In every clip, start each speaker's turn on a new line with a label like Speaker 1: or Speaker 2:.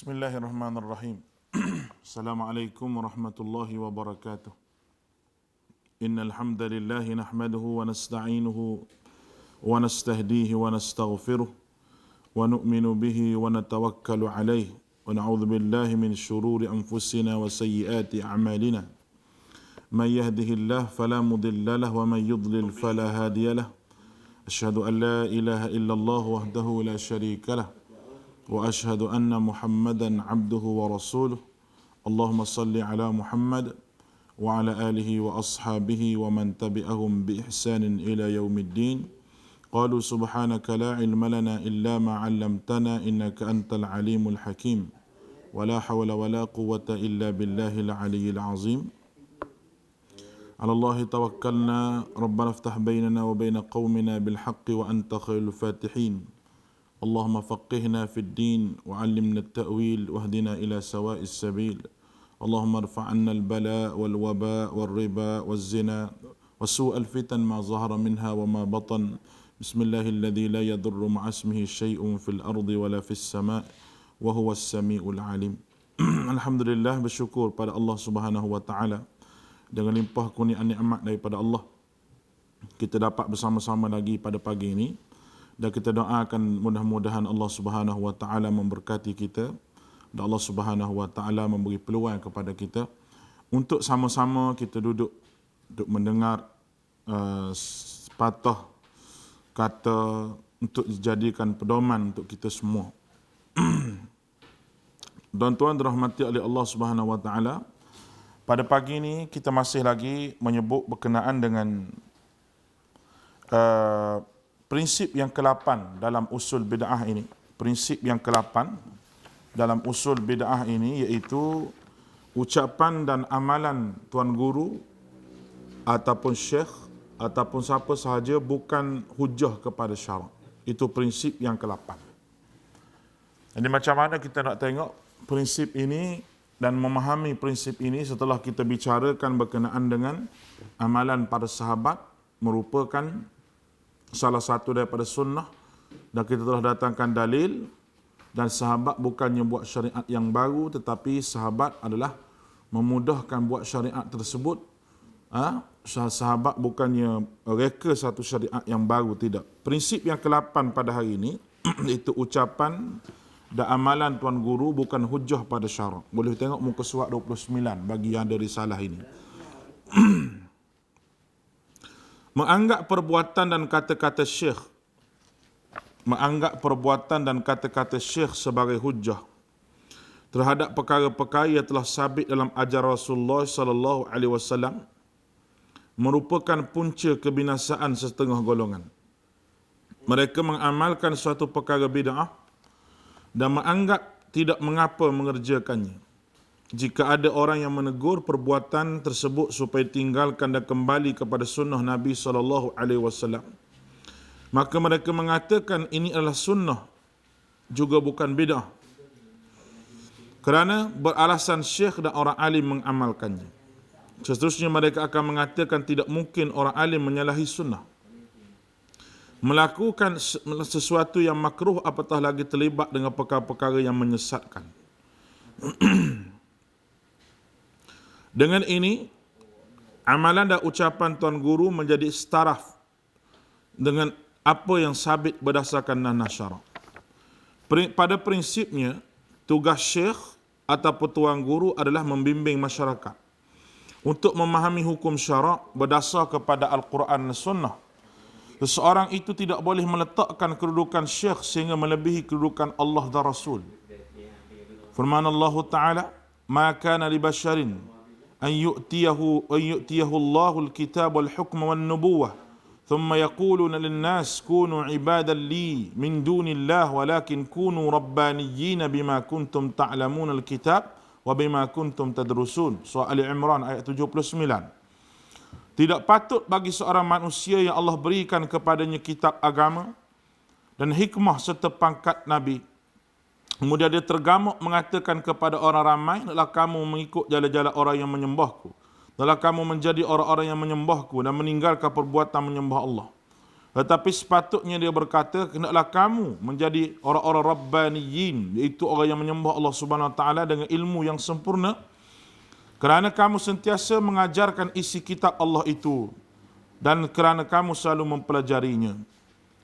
Speaker 1: Bismillahirrahmanirrahim. Assalamualaikum warahmatullahi wabarakatuh. Innal hamdalillah nahmaduhu wa nasta'inuhu wa nastahdihi wa nastaghfiruh wa nu'minu bihi wa natawakkalu alayhi wa na'udzu billahi min shururi anfusina wa sayyiati a'malina. Man yahdihillahu fala mudilla lahu wa man yudlil fala hadiya lahu. Asyhadu an la ilaha illallah wahdahu la syarika lahu wa ashhadu anna Muhammadan abduhu wa rasuluh. Allahumma salli ala Muhammad wa ala alihi wa ashabihi wa man tabi'ahum bi ihsanin ila yaumiddin. Qalu subhanaka la ilma lana illa ma 'allamtana innaka antal alimul hakim. Wa la hawla wa la quwwata illa billahil aliyyil azim. Ala Allah tawakkalna rabbana iftah bainana wa bain qaumina bil haqqi wa anta khairul fatihin. اللهم فقهنا في الدين وعلمنا التأويل واهدنا إلى سواء السبيل. اللهم ارفع عنا البلاء والوباء والربا والزنا وسوء الفتن ما ظهر منها وما بطن. بسم الله الذي لا يضر مع اسمه شيء في الأرض ولا في السماء وهو السميع العليم. Alhamdulillah, bersyukur pada Allah Subhanahu wa taala dengan limpah kurnia nikmat daripada Allah kita dapat bersama-sama lagi pada pagi ini. Dan kita doakan mudah-mudahan Allah Subhanahu wa taala memberkati kita dan Allah Subhanahu wa taala memberi peluang kepada kita untuk sama-sama kita duduk untuk mendengar sepatah kata untuk dijadikan pedoman untuk kita semua. Dan tuan dirahmati oleh Allah Subhanahu wa taala, pada pagi ini kita masih lagi menyebut berkenaan dengan prinsip yang ke-8 dalam usul bid'ah ini. Prinsip yang ke-8 dalam usul bid'ah ini iaitu ucapan dan amalan tuan guru ataupun syekh ataupun siapa sahaja bukan hujah kepada syarak. Itu prinsip yang ke-8. Jadi macam mana kita nak tengok prinsip ini dan memahami prinsip ini setelah kita bicarakan berkenaan dengan amalan para sahabat merupakan salah satu daripada sunnah dan kita telah datangkan dalil, dan sahabat bukannya buat syariat yang baru tetapi sahabat adalah memudahkan buat syariat tersebut. Sahabat bukannya reka satu syariat yang baru, tidak. Prinsip yang ke-8 pada hari ini itu ucapan dan amalan tuan guru bukan hujah pada syarak. Boleh tengok muka surat 29 bagi yang ada risalah ini. Menganggap perbuatan dan kata-kata syekh sebagai hujjah terhadap perkara-perkara yang telah sabit dalam ajaran Rasulullah sallallahu alaihi wasallam merupakan punca kebinasaan setengah golongan. Mereka mengamalkan suatu perkara bid'ah dan menganggap tidak mengapa mengerjakannya. Jika ada orang yang menegur perbuatan tersebut supaya tinggalkan dan kembali kepada sunnah Nabi SAW, maka mereka mengatakan ini adalah sunnah, juga bukan bid'ah, kerana beralasan syekh dan orang alim mengamalkannya. Seterusnya mereka akan mengatakan tidak mungkin orang alim menyalahi sunnah. Melakukan sesuatu yang makruh apatah lagi terlibat dengan perkara-perkara yang menyesatkan. Dengan ini, amalan dan ucapan tuan guru menjadi setaraf dengan apa yang sabit berdasarkan nas syarak. Pada prinsipnya, tugas syekh ataupun tuan guru adalah membimbing masyarakat untuk memahami hukum syarak berdasar kepada Al-Quran dan Sunnah. Seseorang itu tidak boleh meletakkan kedudukan syekh sehingga melebihi kedudukan Allah dan Rasul. Firman Allah Ta'ala, "Ma kana li basharin أن يؤتيه الله الكتاب والحكم والنبوة ثم يقولون للناس كونوا عبادا لي من دون الله ولكن كونوا ربانيين بما كنتم تعلمون الكتاب وبما كنتم تدرسون." Surah Ali Imran ayat 79. Tidak patut bagi seorang manusia yang Allah berikan kepadanya kitab agama dan hikmah serta pangkat Nabi, kemudian dia tergamuk mengatakan kepada orang ramai, "Hendaklah kamu mengikut jalan-jalan orang yang menyembahku. Hendaklah kamu menjadi orang-orang yang menyembahku dan meninggalkan perbuatan menyembah Allah." Tetapi sepatutnya dia berkata, hendaklah kamu menjadi orang-orang rabbaniyin, iaitu orang yang menyembah Allah Subhanahu Wa Taala dengan ilmu yang sempurna, kerana kamu sentiasa mengajarkan isi kitab Allah itu dan kerana kamu selalu mempelajarinya.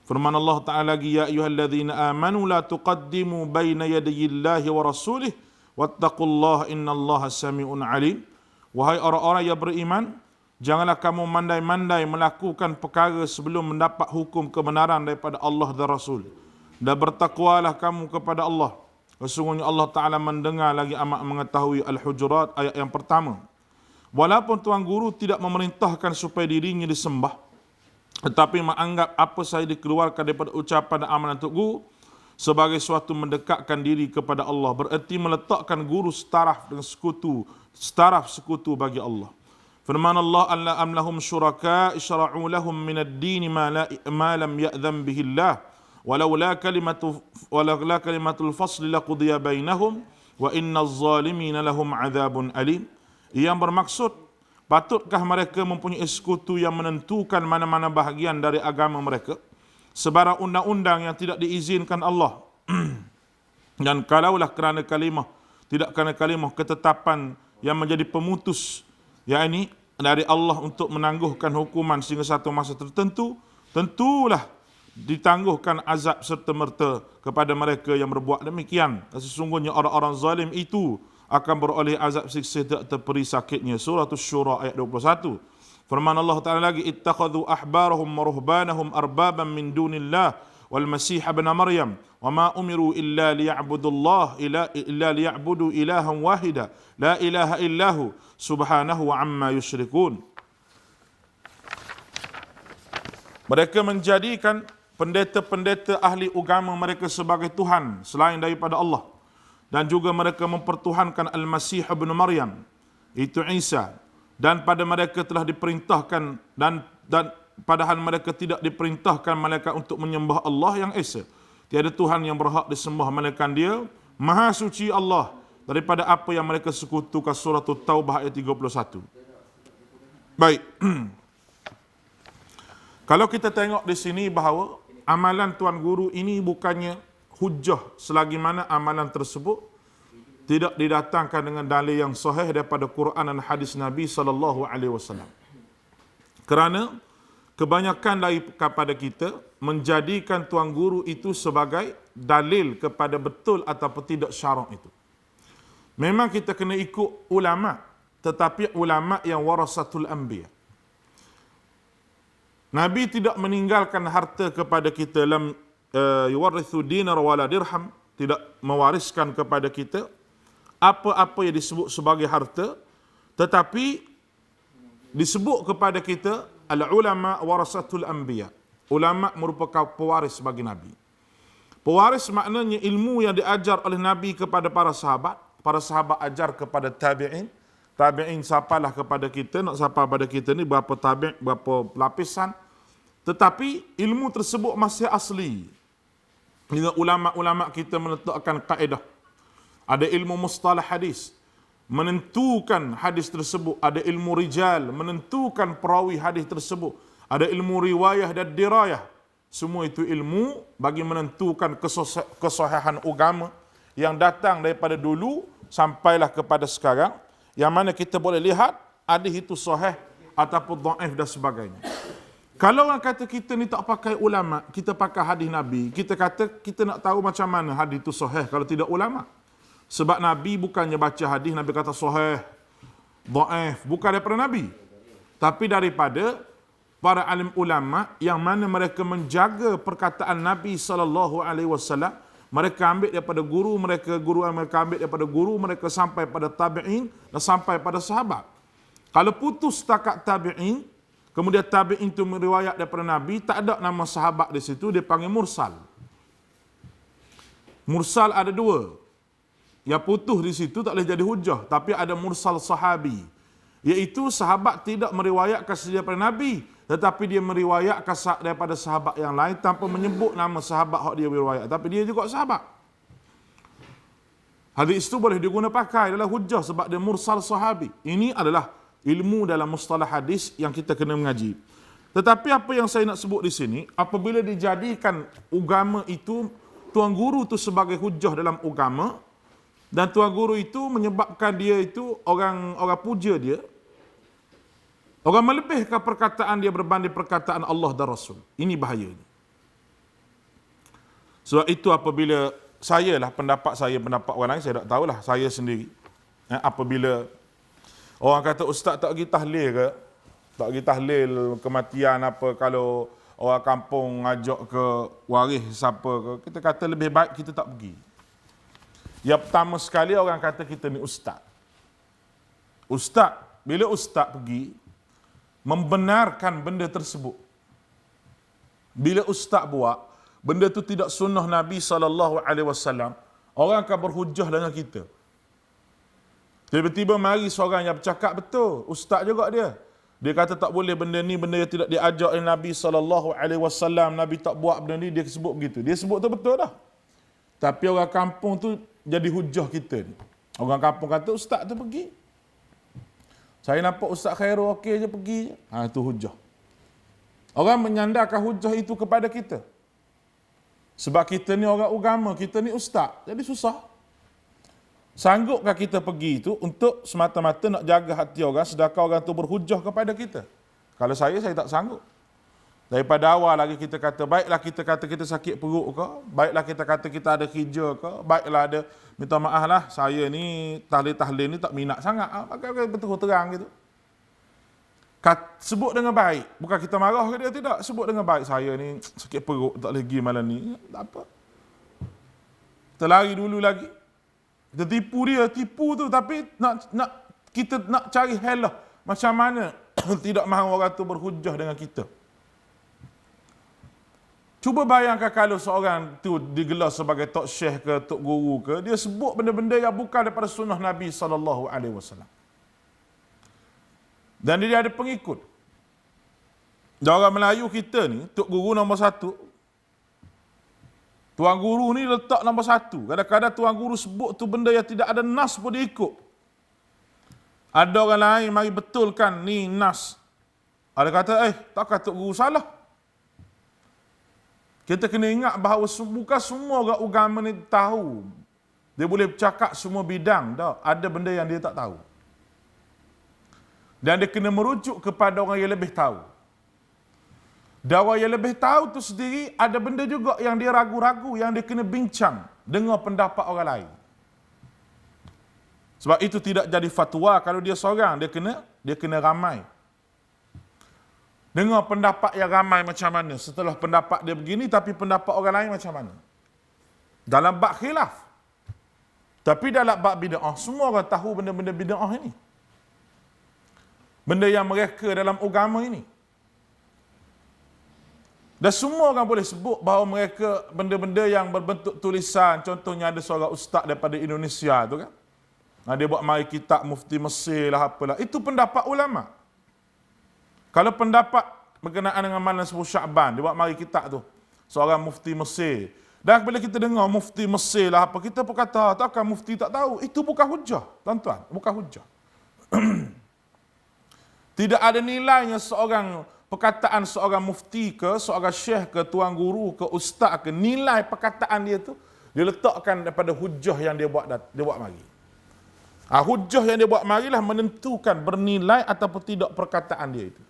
Speaker 1: Firman Allah Ta'ala lagi, ya ayyuhalladzina amanu la tuqaddimu baina yadayillahi wa rasulih wattaqullaha innallaha sami'un alim. Wahai orang-orang yang beriman, janganlah kamu mandai-mandai melakukan perkara sebelum mendapat hukum kebenaran daripada Allah dan Rasul. Dan bertakwalah kamu kepada Allah. Sesungguhnya Allah Ta'ala mendengar lagi amat mengetahui. Al-Hujurat ayat yang pertama. Walaupun tuan guru tidak memerintahkan supaya dirinya disembah, tetapi menganggap apa sahaja dikeluarkan daripada ucapan dan amalan Tok Guru sebagai suatu mendekatkan diri kepada Allah, bererti meletakkan guru setaraf dengan sekutu bagi Allah. Firman Allah, alla am lahum syuraka isyra'u lahum min ad-din ma lam ya'zam bihi Allah walaula kalimatul fasl laqudiya bainahum wa innaz zalimina lahum adzabun alim. Yang bermaksud, patutkah mereka mempunyai sekutu yang menentukan mana-mana bahagian dari agama mereka sebarang undang-undang yang tidak diizinkan Allah? Dan kalaulah kerana kalimah, tidak kerana kalimah ketetapan yang menjadi pemutus, yakni dari Allah untuk menangguhkan hukuman sehingga satu masa tertentu, tentulah ditangguhkan azab serta-merta kepada mereka yang berbuat demikian. Sesungguhnya orang-orang zalim itu akan beroleh azab siksa tidak terperi sakitnya. Surah Asy-Syura ayat 21. Firman Allah Ta'ala lagi, ittakhadhu ahbarahum wa ruhbanahum arbaban min dunillah wal masih ibn Maryam wa ma umiru illa liya'budu ilahan wahida la ilaha illahu subhanahu wa amma yusyrikun. Mereka menjadikan pendeta-pendeta ahli agama mereka sebagai Tuhan selain daripada Allah, dan juga mereka mempertuhankan Al-Masih ibn Maryam, itu Isa, dan pada mereka telah diperintahkan dan padahal mereka tidak diperintahkan malaikat untuk menyembah Allah yang Esa. Tiada Tuhan yang berhak disembah melainkan Dia. Maha suci Allah daripada apa yang mereka sekutukan. Surah Taubah ayat 31. Baik. Kalau kita tengok di sini bahawa amalan Tuan Guru ini bukannya hujah selagi mana amalan tersebut tidak didatangkan dengan dalil yang sahih daripada Quran dan hadis Nabi SAW. Kerana kebanyakan dari kepada kita menjadikan Tuan Guru itu sebagai dalil kepada betul ataupun tidak syarak itu. Memang kita kena ikut ulama, tetapi ulama yang warasatul anbiya. Nabi tidak meninggalkan harta kepada kita, lam yuwarithu dinar wala dirham, tidak mewariskan kepada kita apa-apa yang disebut sebagai harta, tetapi disebut kepada kita al-ulama warasatul anbiya. Ulama merupakan pewaris bagi Nabi. Pewaris maknanya ilmu yang diajar oleh Nabi kepada para sahabat ajar kepada tabi'in. Tabi'in sapalah kepada kita, nak sapa pada kita ni berapa tabi', berapa lapisan. Tetapi ilmu tersebut masih asli. Dengan ulama-ulama kita meletakkan kaedah. Ada ilmu mustalah hadis, menentukan hadis tersebut. Ada ilmu rijal, menentukan perawi hadis tersebut. Ada ilmu riwayah dan dirayah. Semua itu ilmu bagi menentukan kesahihan agama yang datang daripada dulu sampailah kepada sekarang. Yang mana kita boleh lihat hadis itu sahih ataupun dhaif dan sebagainya. Kalau orang kata kita ni tak pakai ulama, kita pakai hadis Nabi, kita kata kita nak tahu macam mana hadis itu sahih kalau tidak ulama. Sebab Nabi bukannya baca hadis, Nabi kata sahih, dhaif, bukan daripada Nabi. Tapi daripada para alim ulama yang mana mereka menjaga perkataan Nabi SAW. Mereka ambil daripada guru mereka, ambil daripada guru mereka sampai pada tabi'in dan sampai pada sahabat. Kalau putus setakat tabi'in, kemudian tabi'in itu meriwayat daripada Nabi, tak ada nama sahabat di situ, dia panggil mursal. Mursal ada dua. Yang putus di situ tak boleh jadi hujah, tapi ada mursal sahabi, iaitu sahabat tidak meriwayatkan daripada Nabi, tetapi dia meriwayatkan daripada sahabat yang lain tanpa menyebut nama sahabat hak dia riwayat, tapi dia juga sahabat. Hadis itu boleh diguna pakai adalah hujah sebab dia mursal sahabi. Ini adalah ilmu dalam mustalah hadis yang kita kena mengaji. Tetapi apa yang saya nak sebut di sini, apabila dijadikan agama itu, tuan guru itu sebagai hujah dalam agama, dan tuan guru itu menyebabkan dia itu orang puja dia, orang melebihkan perkataan dia berbanding perkataan Allah dan Rasul. Ini bahayanya. Sebab itu apabila pendapat orang lain, saya tak tahulah, saya sendiri. Apabila orang kata ustaz tak pergi tahlil ke, tak pergi tahlil kematian apa, kalau orang kampung ngajak ke waris siapa ke, kita kata lebih baik kita tak pergi. Yang pertama sekali orang kata kita ni ustaz. Ustaz, bila ustaz pergi, membenarkan benda tersebut. Bila ustaz buat, benda tu tidak sunnah Nabi SAW, orang akan berhujah dengan kita. Tiba-tiba mari seorang yang bercakap betul, ustaz juga dia. Dia kata tak boleh benda ni, benda yang tidak diajar oleh Nabi SAW, Nabi tak buat benda ni, dia sebut begitu. Dia sebut tu betul dah. Tapi orang kampung tu jadi hujah kita ni. Orang kampung kata ustaz tu pergi. Saya nampak Ustaz Khairul okey je pergi je. Itu hujah. Orang menyandarkan hujah itu kepada kita. Sebab kita ni orang agama, kita ni ustaz. Jadi susah. Sanggupkah kita pergi itu untuk semata-mata nak jaga hati orang, sedangkan orang tu berhujah kepada kita? Kalau saya tak sanggup. Daripada awal lagi kita kata, baiklah kita kata kita sakit perut ke, baiklah kita kata kita ada kerja ke, baiklah ada, minta maaf lah, saya ni tahlil-tahlil ni tak minat sangat. Pakai betul terang gitu. Sebut dengan baik. Bukan kita marah ke dia, tidak. Sebut dengan baik, saya ni sakit perut, tak boleh pergi malam ni. Tak apa. Kita lari dulu lagi. Kita tipu dia, tipu tu, tapi kita nak cari helah. Macam mana tidak mahu orang tu berhujah dengan kita. Cuba bayangkan kalau seorang tu digelar sebagai tok syekh ke, tok guru ke, dia sebut benda-benda yang bukan daripada sunnah Nabi SAW. Dan dia ada pengikut. Dan orang Melayu kita ni, tok guru nombor 1. Tuan guru ni letak nombor 1. Kadang-kadang tuan guru sebut tu benda yang tidak ada nas pun dia ikut. Ada orang lain mari betulkan ni nas. Ada kata, takkan tok guru salah. Kita kena ingat bahawa bukan semua orang agama ni tahu. Dia boleh bercakap semua bidang. Tak. Ada benda yang dia tak tahu. Dan dia kena merujuk kepada orang yang lebih tahu. Dan orang yang lebih tahu tu sendiri, ada benda juga yang dia ragu-ragu, yang dia kena bincang dengan pendapat orang lain. Sebab itu tidak jadi fatwa kalau dia seorang, dia kena ramai. Dengar pendapat yang ramai macam mana. Setelah pendapat dia begini, tapi pendapat orang lain macam mana. Dalam bab khilaf. Tapi dalam bab bid'ah, semua orang tahu benda-benda bid'ah ini. Benda yang mereka dalam agama ini. Dan semua orang boleh sebut bahawa mereka benda-benda yang berbentuk tulisan. Contohnya ada seorang ustaz daripada Indonesia tu kan. Dia buat mari kitab Mufti Mesir lah apalah. Itu pendapat ulama'. Kalau pendapat berkenaan dengan malam 10 Sya'ban, dia buat mari kitab tu. Seorang mufti Mesir. Dan bila kita dengar mufti Mesir lah apa, kita pun kata, takkan mufti tak tahu. Itu bukan hujah, tuan-tuan. Bukan hujah. Tidak ada nilainya perkataan seorang mufti ke, seorang syekh ke, tuan guru ke, ustaz ke, nilai perkataan dia tu, dia letakkan daripada hujah yang dia buat mari. Hujah yang dia buat marilah menentukan bernilai ataupun tidak perkataan dia itu.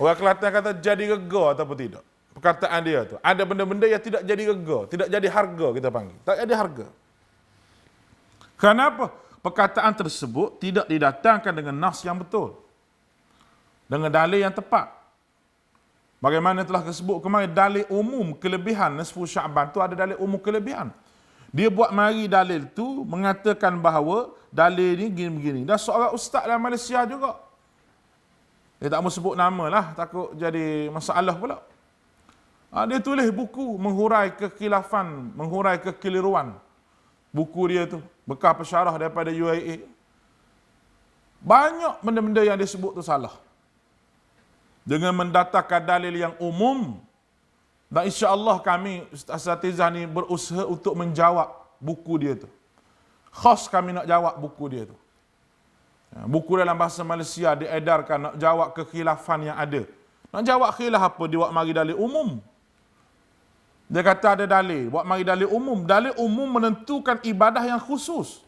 Speaker 1: Orang Kelantan kata jadi rega ataupun tidak. Perkataan dia tu. Ada benda-benda yang tidak jadi rega, tidak jadi harga kita panggil. Tak jadi harga. Kenapa? Perkataan tersebut tidak didatangkan dengan nas yang betul. Dengan dalil yang tepat. Bagaimana telah disebut kemarin, dalil umum kelebihan nisfu Sya'ban tu ada dalil umum kelebihan. Dia buat mari dalil tu mengatakan bahawa dalil ni gini-begini. Dan seorang ustaz dalam Malaysia juga. Dia tak mau sebut nama lah, takut jadi masalah pula. Dia tulis buku menghurai kekhilafan, menghurai kekeliruan. Buku dia tu, bekas pensyarah daripada UIA. Banyak benda-benda yang dia sebut tu salah. Dengan mendatangkan dalil yang umum. Dan insya-Allah kami, Asatizah ni berusaha untuk menjawab buku dia tu. Khas kami nak jawab buku dia tu. Buku dalam bahasa Malaysia diedarkan nak jawab kekhilafan yang ada. Nak jawab khilaf apa? Dia buat mari dalil umum. Dia kata ada dalil, buat mari dalil umum. Dalil umum menentukan ibadah yang khusus.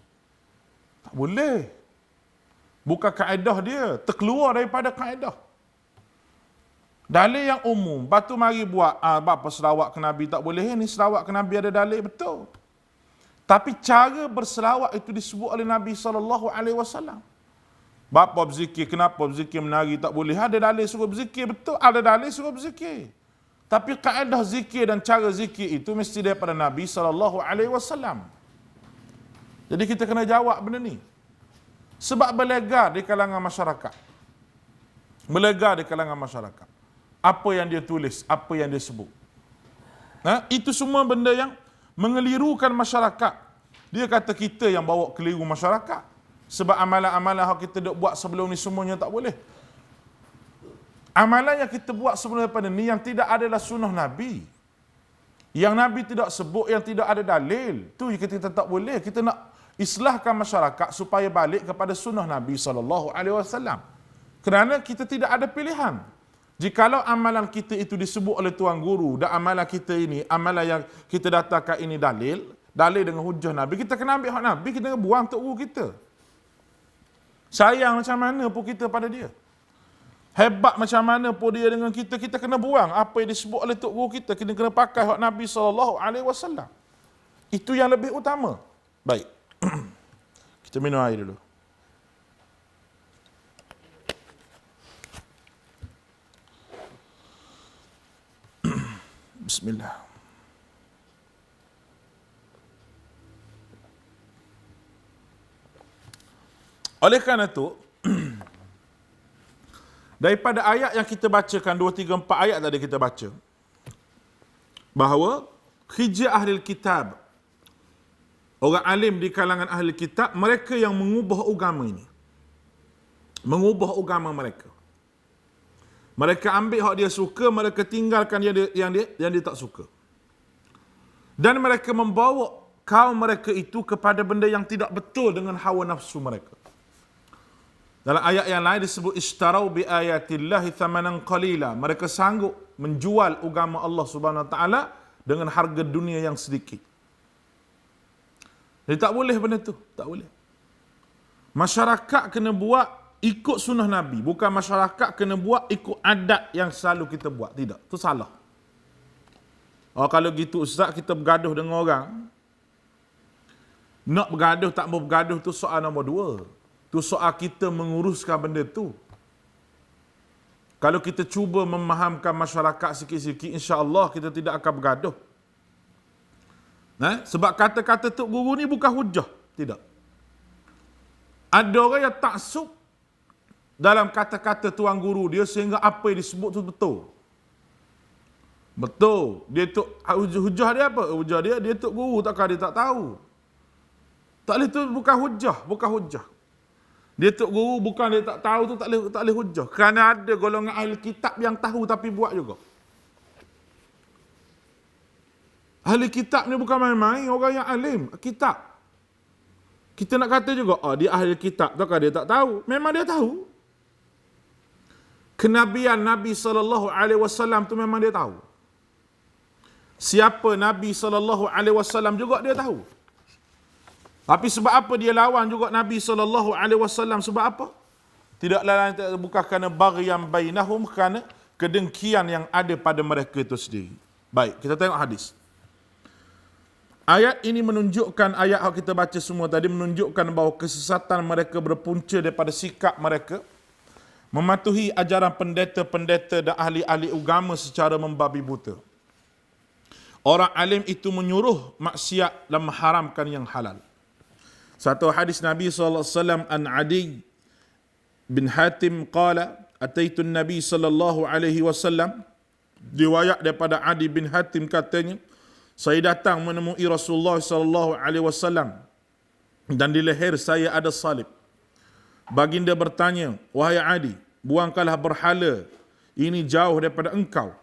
Speaker 1: Tak boleh. Bukan kaedah dia, terkeluar daripada kaedah. Dalil yang umum, lepas tu mari buat apa selawat ke Nabi tak boleh ni, selawat ke Nabi ada dalil betul. Tapi cara berselawat itu disebut oleh Nabi SAW. Bapa berzikir, kenapa berzikir menari tak boleh? Ada dalil suruh berzikir, betul. Ada dalil suruh berzikir. Tapi kaedah zikir dan cara zikir itu mesti daripada Nabi SAW. Jadi kita kena jawab benda ni. Sebab berlegar di kalangan masyarakat. Berlegar di kalangan masyarakat. Apa yang dia tulis, apa yang dia sebut. Itu semua benda yang mengelirukan masyarakat. Dia kata kita yang bawa keliru masyarakat. Sebab amalan-amalan yang kita duk buat sebelum ni semuanya tak boleh. Amalan yang kita buat sebelum daripada ni yang tidak adalah sunnah Nabi. Yang Nabi tidak sebut, yang tidak ada dalil. Tu kita tak boleh. Kita nak islahkan masyarakat supaya balik kepada sunnah Nabi SAW. Kerana kita tidak ada pilihan. Jikalau amalan kita itu disebut oleh Tuan Guru dan amalan kita ini, amalan yang kita datangkan ini dalil dengan hujah Nabi, kita kena ambil hak Nabi, kita kena buang untuk guru kita. Sayang macam mana pun kita pada dia. Hebat macam mana pun dia dengan kita, kita kena buang apa yang disebut oleh Tok Guru kita, kita kena pakai hak Nabi SAW. Itu yang lebih utama. Baik. Kita minum air dulu. Bismillah. Oleh kerana itu, daripada ayat yang kita bacakan, 2, 3, 4 ayat tadi kita baca, bahawa hijrah ahli kitab, orang alim di kalangan ahli kitab, mereka yang mengubah agama ini. Mengubah agama mereka. Mereka ambil hak dia suka, mereka tinggalkan yang dia tak suka. Dan mereka membawa kaum mereka itu kepada benda yang tidak betul dengan hawa nafsu mereka. Dalam ayat yang lain disebut ishtarau bi ayatillahi thamanan qalila. Mereka sanggup menjual agama Allah Subhanahu Wa Taala dengan harga dunia yang sedikit. Jadi tak boleh benda tu, tak boleh. Masyarakat kena buat ikut sunnah Nabi, bukan masyarakat kena buat ikut adat yang selalu kita buat. Tidak, tu salah. Kalau gitu ustaz, kita bergaduh dengan orang, nak bergaduh tak mau bergaduh tu soal nombor 2. Tu soal kita menguruskan benda tu. Kalau kita cuba memahamkan masyarakat sikit-sikit, insya-Allah kita tidak akan bergaduh. Sebab kata-kata Tok Guru ni bukan hujah. Tidak. Ada orang yang taksub dalam kata-kata Tuan Guru dia sehingga apa yang disebut tu betul. Betul. Dia hujah dia apa? Hujah dia Tok Guru, takkan dia tak tahu. Tak boleh, tu bukan hujah, bukan hujah. Dia Tok Guru bukan dia tak tahu tu tak boleh hujah. Kerana ada golongan ahli kitab yang tahu tapi buat juga. Ahli kitab ni bukan main-main, orang yang alim kitab. Kita nak kata juga, dia ahli kitab, takkan dia tak tahu. Memang dia tahu. Kenabian Nabi SAW tu memang dia tahu. Siapa Nabi SAW juga dia tahu. Tapi sebab apa dia lawan juga Nabi SAW? Sebab apa? Tidaklah lain, bukan kerana baghyan bainahum, kerana kedengkian yang ada pada mereka itu sendiri. Baik, kita tengok hadis. Ayat ini menunjukkan, ayat yang kita baca semua tadi menunjukkan bahawa kesesatan mereka berpunca daripada sikap mereka mematuhi ajaran pendeta-pendeta dan ahli-ahli agama secara membabi buta. Orang alim itu menyuruh maksiat dan mengharamkan yang halal. Satu hadis Nabi SAW an Adi bin Hatim qala ataitu Nabi SAW, riwayat daripada Adi bin Hatim katanya, saya datang menemui Rasulullah SAW dan di leher saya ada salib. Baginda bertanya, wahai Adi, buangkanlah berhala ini jauh daripada engkau.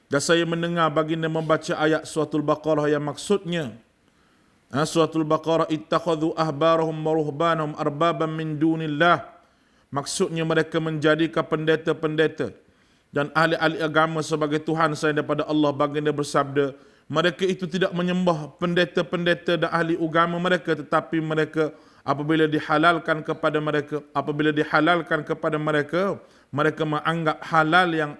Speaker 1: Dan saya mendengar baginda membaca ayat suratul Baqarah yang maksudnya suratul Baqarah ittakhadhu ahbarahum wa ruhbanahum arbaban min dunillah Maksudnya mereka menjadikan pendeta-pendeta dan ahli-ahli agama sebagai Tuhan selain daripada Allah. Baginda bersabda, mereka itu tidak menyembah pendeta-pendeta dan ahli agama mereka, tetapi mereka apabila dihalalkan kepada mereka, mereka menganggap halal yang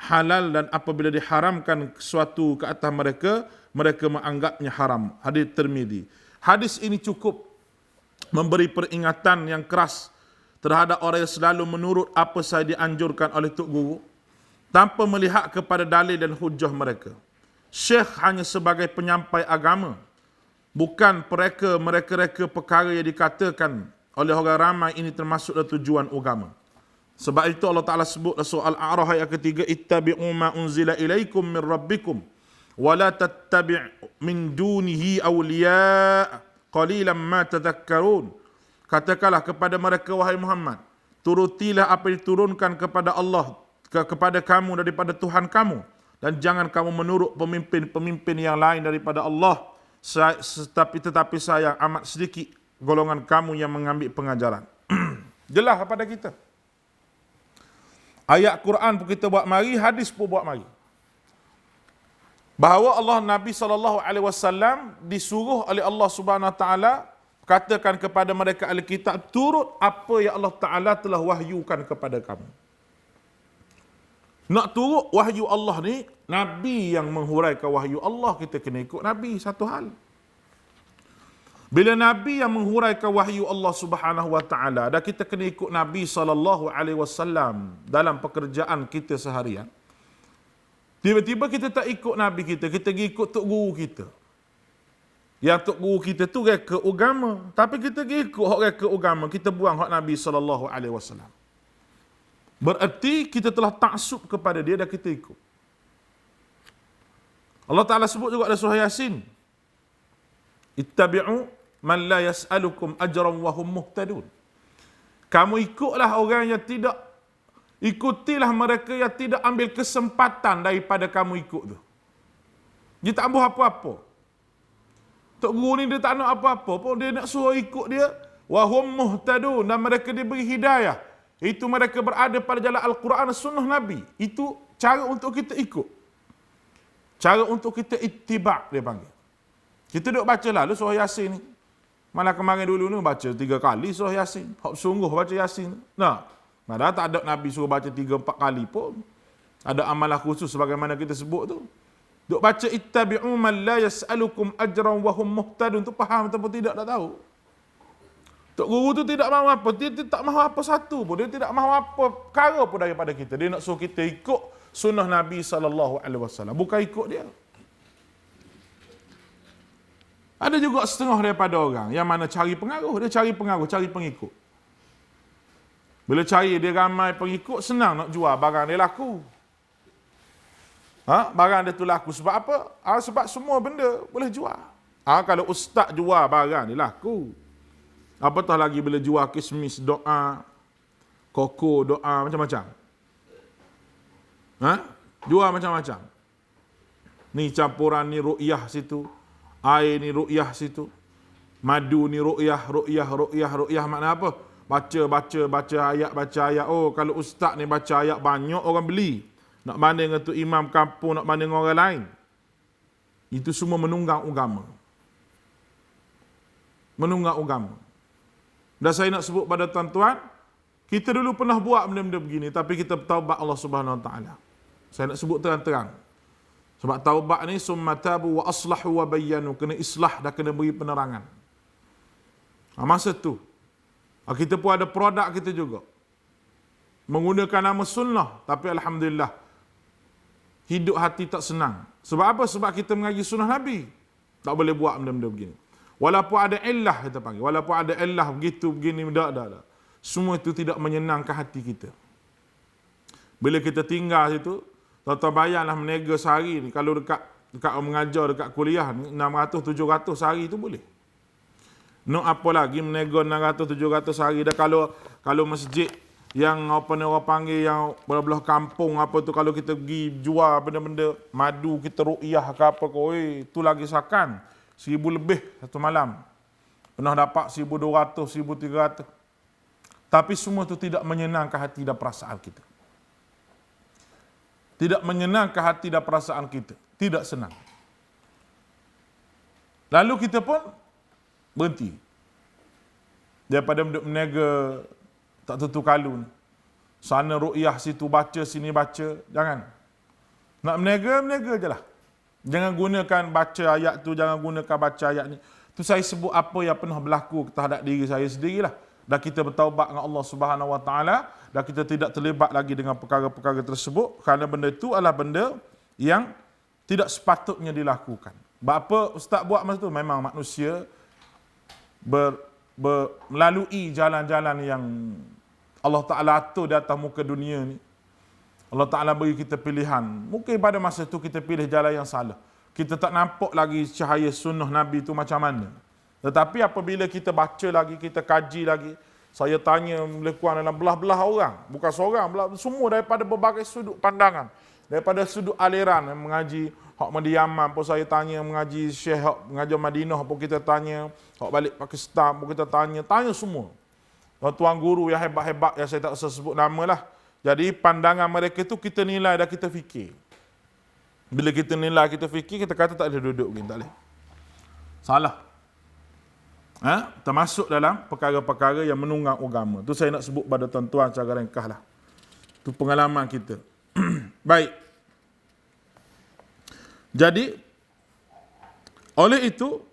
Speaker 1: halal, dan apabila diharamkan sesuatu ke atas mereka, mereka menganggapnya haram. Hadis Tirmizi. Hadis ini cukup memberi peringatan yang keras terhadap orang yang selalu menurut apa sahaja dianjurkan oleh Tok Guru tanpa melihat kepada dalil dan hujah mereka. Syekh hanya sebagai penyampai agama, bukan mereka perkara yang dikatakan oleh orang ramai ini termasuk dalam tujuan agama. Sebab itu Allah Ta'ala sebut dalam surah Al-A'raf ayat ketiga, ittabi'u ma unzila ilaikum min rabbikum wa la tattabi' min dunihi awliya qalilan ma tadhakkarun. Katakanlah kepada mereka, wahai Muhammad, turutilah apa yang diturunkan kepada Allah, kepada kamu daripada Tuhan kamu, dan jangan kamu menurut pemimpin-pemimpin yang lain daripada Allah, tetapi sayang amat sedikit golongan kamu yang mengambil pengajaran. Jelas kepada kita. Ayat Quran pun kita buat mari, hadis pun buat mari. Bahawa Allah Nabi SAW disuruh oleh Allah Subhanahu Wa Taala katakan kepada mereka ahli kitab, turut apa yang Allah Ta'ala telah wahyukan kepada kamu. Nak turut wahyu Allah ni, Nabi yang menghuraikan wahyu Allah, kita kena ikut Nabi, satu hal. Bila Nabi yang menghuraikan wahyu Allah Subhanahu Wa Ta'ala, dan kita kena ikut Nabi SAW dalam pekerjaan kita seharian, tiba-tiba kita tak ikut Nabi kita ikut Tok Guru kita. Yang Tok Guru kita tu reka agama, tapi kita ikut hak reka agama, kita buang hak Nabi SAW. Bererti kita telah taksub kepada dia dan kita ikut. Allah Ta'ala sebut juga dalam surah Yasin, ittabi'u man la yas'alukum ajran wa hum muhtadun. Kamu ikutlah orang yang tidak, ikutilah mereka yang tidak ambil kesempatan daripada kamu ikut tu. Dia tak ambil apa-apa. Tok Guru ni dia tak nak apa-apa pun, dia nak suruh ikut dia. Wahum muhtadun, dan mereka diberi hidayah. Itu mereka berada pada jalan Al-Quran dan Sunnah Nabi. Itu cara untuk kita ikut. Cara untuk kita ittiba' dia panggil. Kita duduk baca lalu surah Yasin ni. Malah kemarin dulu ni baca 3 kali surah Yasin. Hak sungguh baca Yasin. Nah, padahal tak ada Nabi suruh baca 3-4 kali pun. Ada amalan khusus sebagaimana kita sebut tu. Duk baca ittabi'u man la yas'alukum ajran wa hum muhtadun tu, faham ataupun tidak tak tahu. Tok Guru tu tidak mahu apa, dia tak mahu apa satu pun, dia tidak mahu apa perkara pun daripada kita. Dia nak suruh kita ikut sunnah Nabi SAW, bukan ikut dia. Ada juga setengah daripada orang yang mana cari pengaruh, cari pengikut. Bila cari dia ramai pengikut, senang nak jual barang dia laku. Barang dia tu laku sebab apa? Sebab semua benda boleh jual. Kalau ustaz jual barang dia laku. Apatah lagi bila jual kismis doa, koko doa, macam-macam. Jual macam-macam. Ni campuran ni ru'yah situ, air ni ru'yah situ, madu ni ru'yah makna apa? Baca ayat. Oh, kalau ustaz ni baca ayat banyak orang beli. Nak banding dengan tu imam kampung, nak banding dengan orang lain. Itu semua menunggang agama. Dan saya nak sebut pada tuan-tuan, kita dulu pernah buat benda-benda begini, tapi kita bertaubat Allah Subhanahu Wa Taala. Saya nak sebut terang-terang. Sebab taubat ni summa tabu wa aslahu wa bayyanu, kena islah dan kena beri penerangan. Masa tu kita pun ada produk kita juga. Menggunakan nama sunnah, tapi alhamdulillah hidup hati tak senang. Sebab apa? Sebab kita mengaji sunnah Nabi. Tak boleh buat benda-benda begini. Walaupun ada illah, kita panggil. Walaupun ada illah begitu, begini, dah. Semua itu tidak menyenangkan hati kita. Bila kita tinggal situ, tuan-tuan bayarlah menega sehari ni. Kalau dekat mengajar, dekat kuliah, 600-700 sehari itu boleh. Nak apa lagi menega 600-700 sehari. Dah kalau masjid yang apa ni orang panggil yang belah-belah kampung apa tu, kalau kita pergi jual benda-benda madu, kita ru'yah ke apa kau, tu lagi sakan 1,000 lebih satu malam. Pernah dapat 1,200, 1,300. Tapi semua itu tidak menyenangkan hati dan perasaan kita. Tidak menyenangkan hati dan perasaan kita. Tidak senang. Lalu kita pun berhenti. Daripada menega tak tentu kalu ni. Sana ru'yah, situ baca, sini baca. Jangan. Nak menega je lah. Jangan gunakan baca ayat tu, jangan gunakan baca ayat ni. Tu saya sebut apa yang pernah berlaku terhadap diri saya sendirilah. Dan kita bertaubat dengan Allah Subhanahu Wa Taala dan kita tidak terlibat lagi dengan perkara-perkara tersebut kerana benda itu adalah benda yang tidak sepatutnya dilakukan. Apa ustaz buat masa tu? Memang manusia melalui jalan-jalan yang Allah Ta'ala atur di atas muka dunia ni. Allah Ta'ala beri kita pilihan. Mungkin pada masa tu kita pilih jalan yang salah. Kita tak nampak lagi cahaya sunnah Nabi tu macam mana. Tetapi apabila kita baca lagi, kita kaji lagi, saya tanya lebih kurang dalam belah-belah orang. Bukan seorang, semua daripada berbagai sudut pandangan. Daripada sudut aliran yang mengaji hak Madi Yaman pun saya tanya, mengaji Syekh hak mengajar Madinah pun kita tanya, hak balik Pakistan pun kita tanya semua. Tuan guru yang hebat-hebat yang saya tak usah sebut nama lah. Jadi pandangan mereka tu kita nilai dan kita fikir. Bila kita nilai, kita fikir, kita kata tak boleh duduk begini, tak boleh. Salah. Termasuk dalam perkara-perkara yang menunggang agama. Tu saya nak sebut pada tuan-tuan secara ringkas lah. Tu pengalaman kita. Baik. Jadi, oleh itu,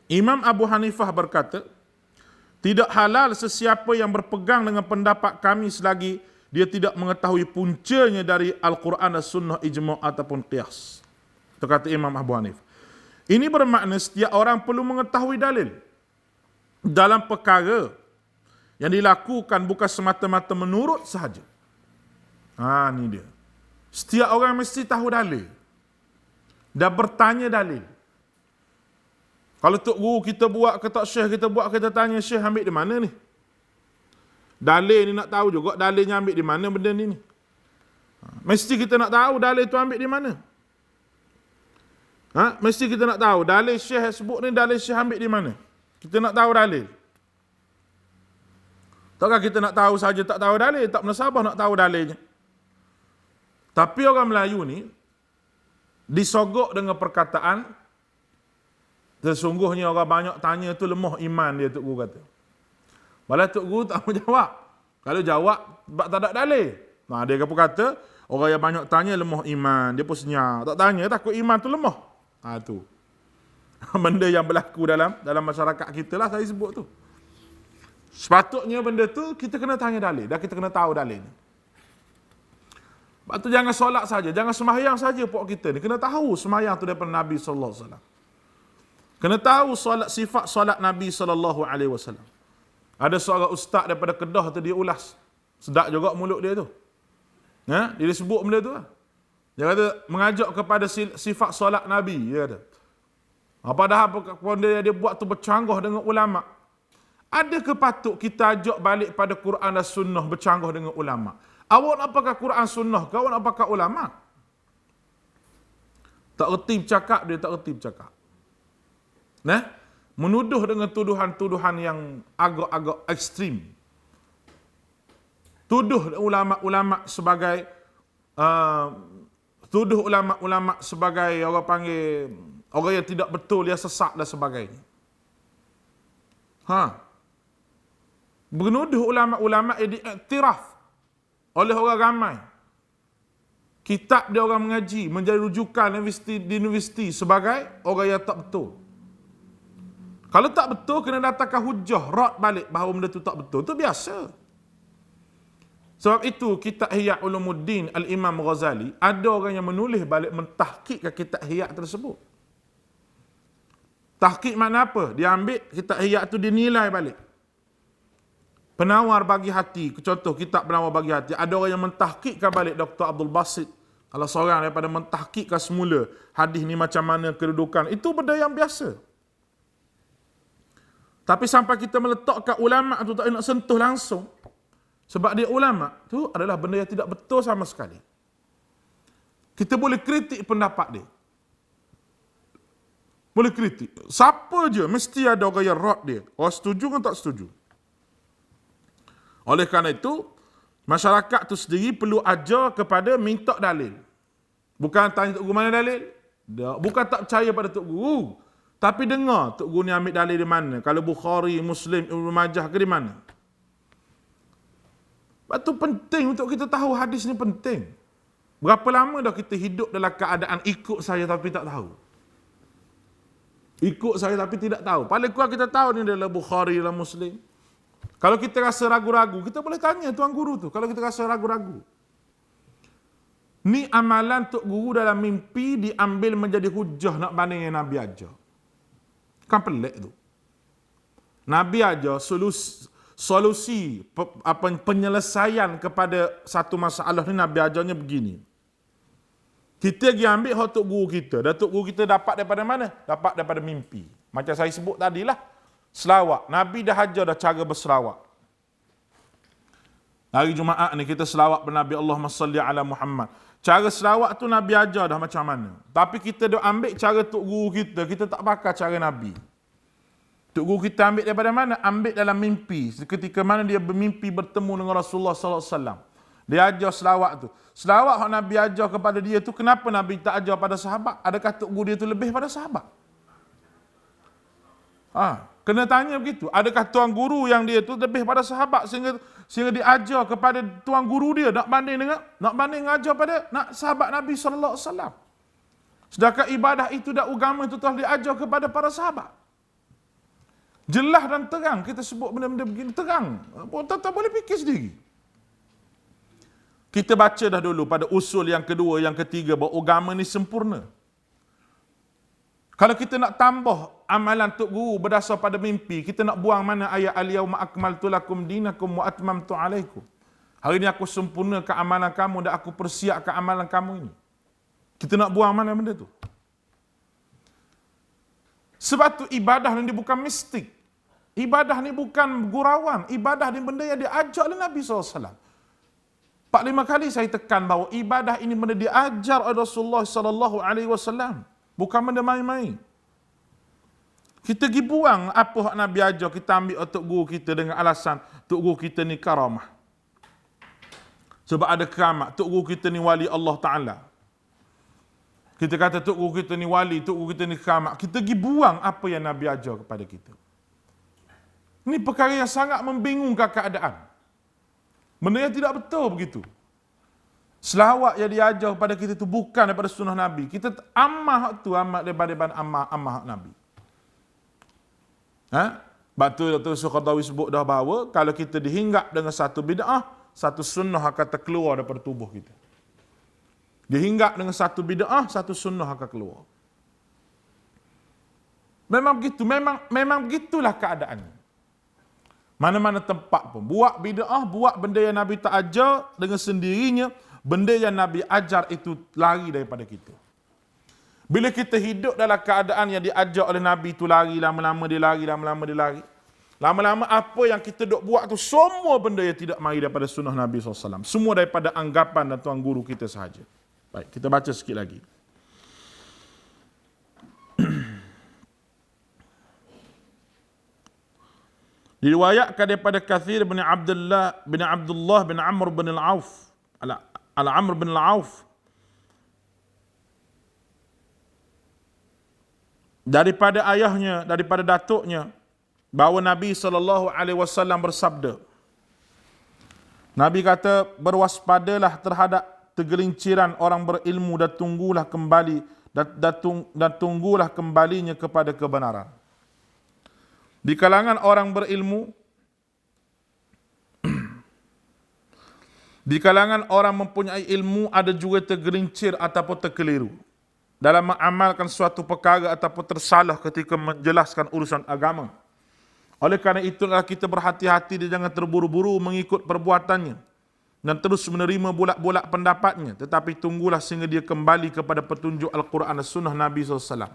Speaker 1: Imam Abu Hanifah berkata, tidak halal sesiapa yang berpegang dengan pendapat kami selagi dia tidak mengetahui puncanya dari Al-Quran dan Sunnah Ijma' ataupun Qiyas. Itu kata Imam Abu Hanifah. Ini bermakna setiap orang perlu mengetahui dalil dalam perkara yang dilakukan bukan semata-mata menurut sahaja. Ini dia. Setiap orang mesti tahu dalil dan bertanya dalil. Kalau tok guru kita buat ke tak syekh kita buat, kita tanya syekh ambil di mana ni? Dalil ni nak tahu juga dalilnya ambil di mana benda ni. Mesti kita nak tahu dalil tu ambil di mana. Mesti kita nak tahu dalil syekh sebut ni, dalil syekh ambil di mana. Kita nak tahu dalil. Takkan kita nak tahu saja tak tahu dalil, tak menasabah nak tahu dalilnya. Tapi orang Melayu ni disogok dengan perkataan sesungguhnya orang banyak tanya tu lemah iman dia, Tok Guru kata. Malah Tok Guru tak mau jawab. Kalau jawab, tak ada dalil. Dia kata, orang yang banyak tanya lemah iman, dia pun senyap. Tak tanya, takut iman tu lemah. Tu. Benda yang berlaku dalam masyarakat kita lah saya sebut tu. Sepatutnya benda tu kita kena tanya dalil dan kita kena tahu dalil. Sebab tu jangan solat saja, jangan sembahyang saja pok kita ni. Kena tahu sembahyang tu daripada Nabi sallallahu alaihi wasallam. Kena tahu sifat solat Nabi sallallahu alaihi wasallam. Ada seorang ustaz daripada Kedah tu dia ulas. Sedap juga mulut dia tu. Dia sebut benda tu lah. Dia kata mengajak kepada sifat solat Nabi, dia kata. Padahal benda dia buat tu bercanggah dengan ulama. Adakah patut kita ajak balik pada Quran dan Sunnah bercanggah dengan ulama? Awak nak pakai Quran Sunnah ke awak nak pakai ulama? Tak reti bercakap, dia tak reti bercakap. Menuduh dengan tuduhan-tuduhan yang agak-agak ekstrim. Tuduh ulama-ulama sebagai orang panggil orang yang tidak betul, yang sesat dan sebagainya. Menuduh ulama-ulama yang diiktiraf oleh orang ramai. Kitab dia orang mengaji, menjadi rujukan di universiti sebagai orang yang tak betul. Kalau tak betul, kena datangkan hujah, rad balik bahawa benda tu tak betul. Itu biasa. Sebab itu, kitab Ihya Ulumuddin Al-Imam Ghazali, ada orang yang menulis balik mentahqiqkan kitab Ihya tersebut. Tahqiq makna apa? Dia ambil kitab Ihya tu, dinilai balik. Penawar bagi hati, contoh kitab Penawar bagi hati, ada orang yang mentahqiqkan balik Dr. Abdul Basit. Kalau seorang daripada mentahqiqkan semula hadis ni macam mana kedudukan, itu benda yang biasa. Tapi sampai kita meletakkan ulama tu tak nak sentuh langsung. Sebab dia ulama tu adalah benda yang tidak betul sama sekali. Kita boleh kritik pendapat dia. Boleh kritik. Siapa je mesti ada orang yang rot dia. Orang setuju kan tak setuju. Oleh kerana itu, masyarakat tu sendiri perlu ajar kepada minta dalil. Bukan tanya Tok Guru mana dalil. Bukan tak percaya pada Tok Guru. Tapi dengar Tok Guru ni ambil dalil di mana. Kalau Bukhari, Muslim, Ibnu Majah ke di mana. Sebab tu penting untuk kita tahu hadis ni penting. Berapa lama dah kita hidup dalam keadaan ikut saya tapi tak tahu. Ikut saya tapi tidak tahu. Paling kurang kita tahu ni adalah Bukhari, dalam Muslim. Kalau kita rasa ragu-ragu, kita boleh tanya Tuan Guru tu. Kalau kita rasa ragu-ragu. Ni amalan Tok Guru dalam mimpi diambil menjadi hujah nak banding yang Nabi ajar. Kan pelik tu. Nabi ajar solusi penyelesaian kepada satu masalah ni Nabi ajarnya begini. Kita pergi ambil hak Tok Guru kita. Dan Tok Guru kita dapat daripada mana? Dapat daripada mimpi. Macam saya sebut tadilah. Selawat. Nabi dah ajar dah cara berselawat. Hari Jumaat ni kita selawat pada Nabi Allahumma salli ala Muhammad. Cara selawat tu Nabi ajar dah macam mana. Tapi kita dah ambil cara Tok Guru kita tak pakai cara Nabi. Tok Guru kita ambil daripada mana? Ambil dalam mimpi. Ketika mana dia bermimpi bertemu dengan Rasulullah sallallahu alaihi wasallam. Dia ajar selawat tu. Selawat yang Nabi ajar kepada dia tu, kenapa Nabi tak ajar pada sahabat? Adakah Tok Guru dia tu lebih pada sahabat? Kena tanya begitu. Adakah Tuan Guru yang dia tu lebih pada sahabat sehingga dia ajar kepada Tuan Guru dia nak banding ajar pada sahabat Nabi sallallahu alaihi wasallam. Sedangkan ibadah itu dan agama itu telah diajar kepada para sahabat. Jelas dan terang kita sebut benda-benda begini terang. Tak boleh fikir sendiri. Kita baca dah dulu pada usul yang kedua, yang ketiga bahawa agama ni sempurna. Kalau kita nak tambah amalan Tok Guru berdasar pada mimpi, kita nak buang mana ayat al-yauma akmaltu lakum dinakum wa atmamtu alaikum. Hari ini aku sempurnakan amalan kamu dan aku persiapkan amalan kamu ini. Kita nak buang mana benda tu? Sebab tu ibadah ni bukan mistik. Ibadah ni bukan gurauan. Ibadah ni benda yang diajar oleh Nabi SAW. 4-5 kali saya tekan bahawa ibadah ini benda diajar oleh Rasulullah SAW. Bukan benda main-main. Kita pergi buang apa yang Nabi ajar, kita ambil Tok Guru kita dengan alasan Tok Guru kita ni karamah. Sebab ada keramat. Tok Guru kita ni wali Allah Ta'ala. Kita kata Tok Guru kita ni wali, Tok Guru kita ni keramat. Kita pergi buang apa yang Nabi ajar kepada kita. Ini perkara yang sangat membingungkan keadaan. Benda yang tidak betul begitu. Selawat yang diajar kepada kita itu bukan daripada sunnah Nabi. Kita amat tu amat daripada amat Nabi. Sebab tu Dr. Sukhadawi sebut dah bahawa kalau kita dihinggap dengan satu bid'ah, satu sunnah akan terkeluar daripada tubuh kita. Dihinggap dengan satu bid'ah, satu sunnah akan keluar. Memang begitu, memang begitulah keadaannya. Mana-mana tempat pun. Buat bid'ah, buat benda yang Nabi tak ajar dengan sendirinya, benda yang Nabi ajar itu lari daripada kita. Bila kita hidup dalam keadaan yang diajar oleh Nabi itu lari, lama-lama dia lari, lama-lama dia lari. Lama-lama apa yang kita duk buat tu semua benda yang tidak mari daripada sunnah Nabi SAW. Semua daripada anggapan dan Tuan Guru kita sahaja. Baik, kita baca sikit lagi. Diriwayatkan daripada Kathir bin Abdullah bin Amr bin Al-Auf. Al-Amr bin Al-Auf. Daripada ayahnya, daripada datuknya, bahawa Nabi SAW bersabda. Nabi kata, berwaspadalah terhadap tergelinciran orang berilmu dan tunggulah kembali dan tunggulah kembalinya kepada kebenaran. Di kalangan orang berilmu, di kalangan orang mempunyai ilmu ada juga tergelincir ataupun terkeliru dalam mengamalkan suatu perkara ataupun tersalah ketika menjelaskan urusan agama. Oleh kerana itulah kita berhati-hati dan jangan terburu-buru mengikut perbuatannya dan terus menerima bulat-bulat pendapatnya, tetapi tunggulah sehingga dia kembali kepada petunjuk Al-Quran dan Sunnah Nabi SAW.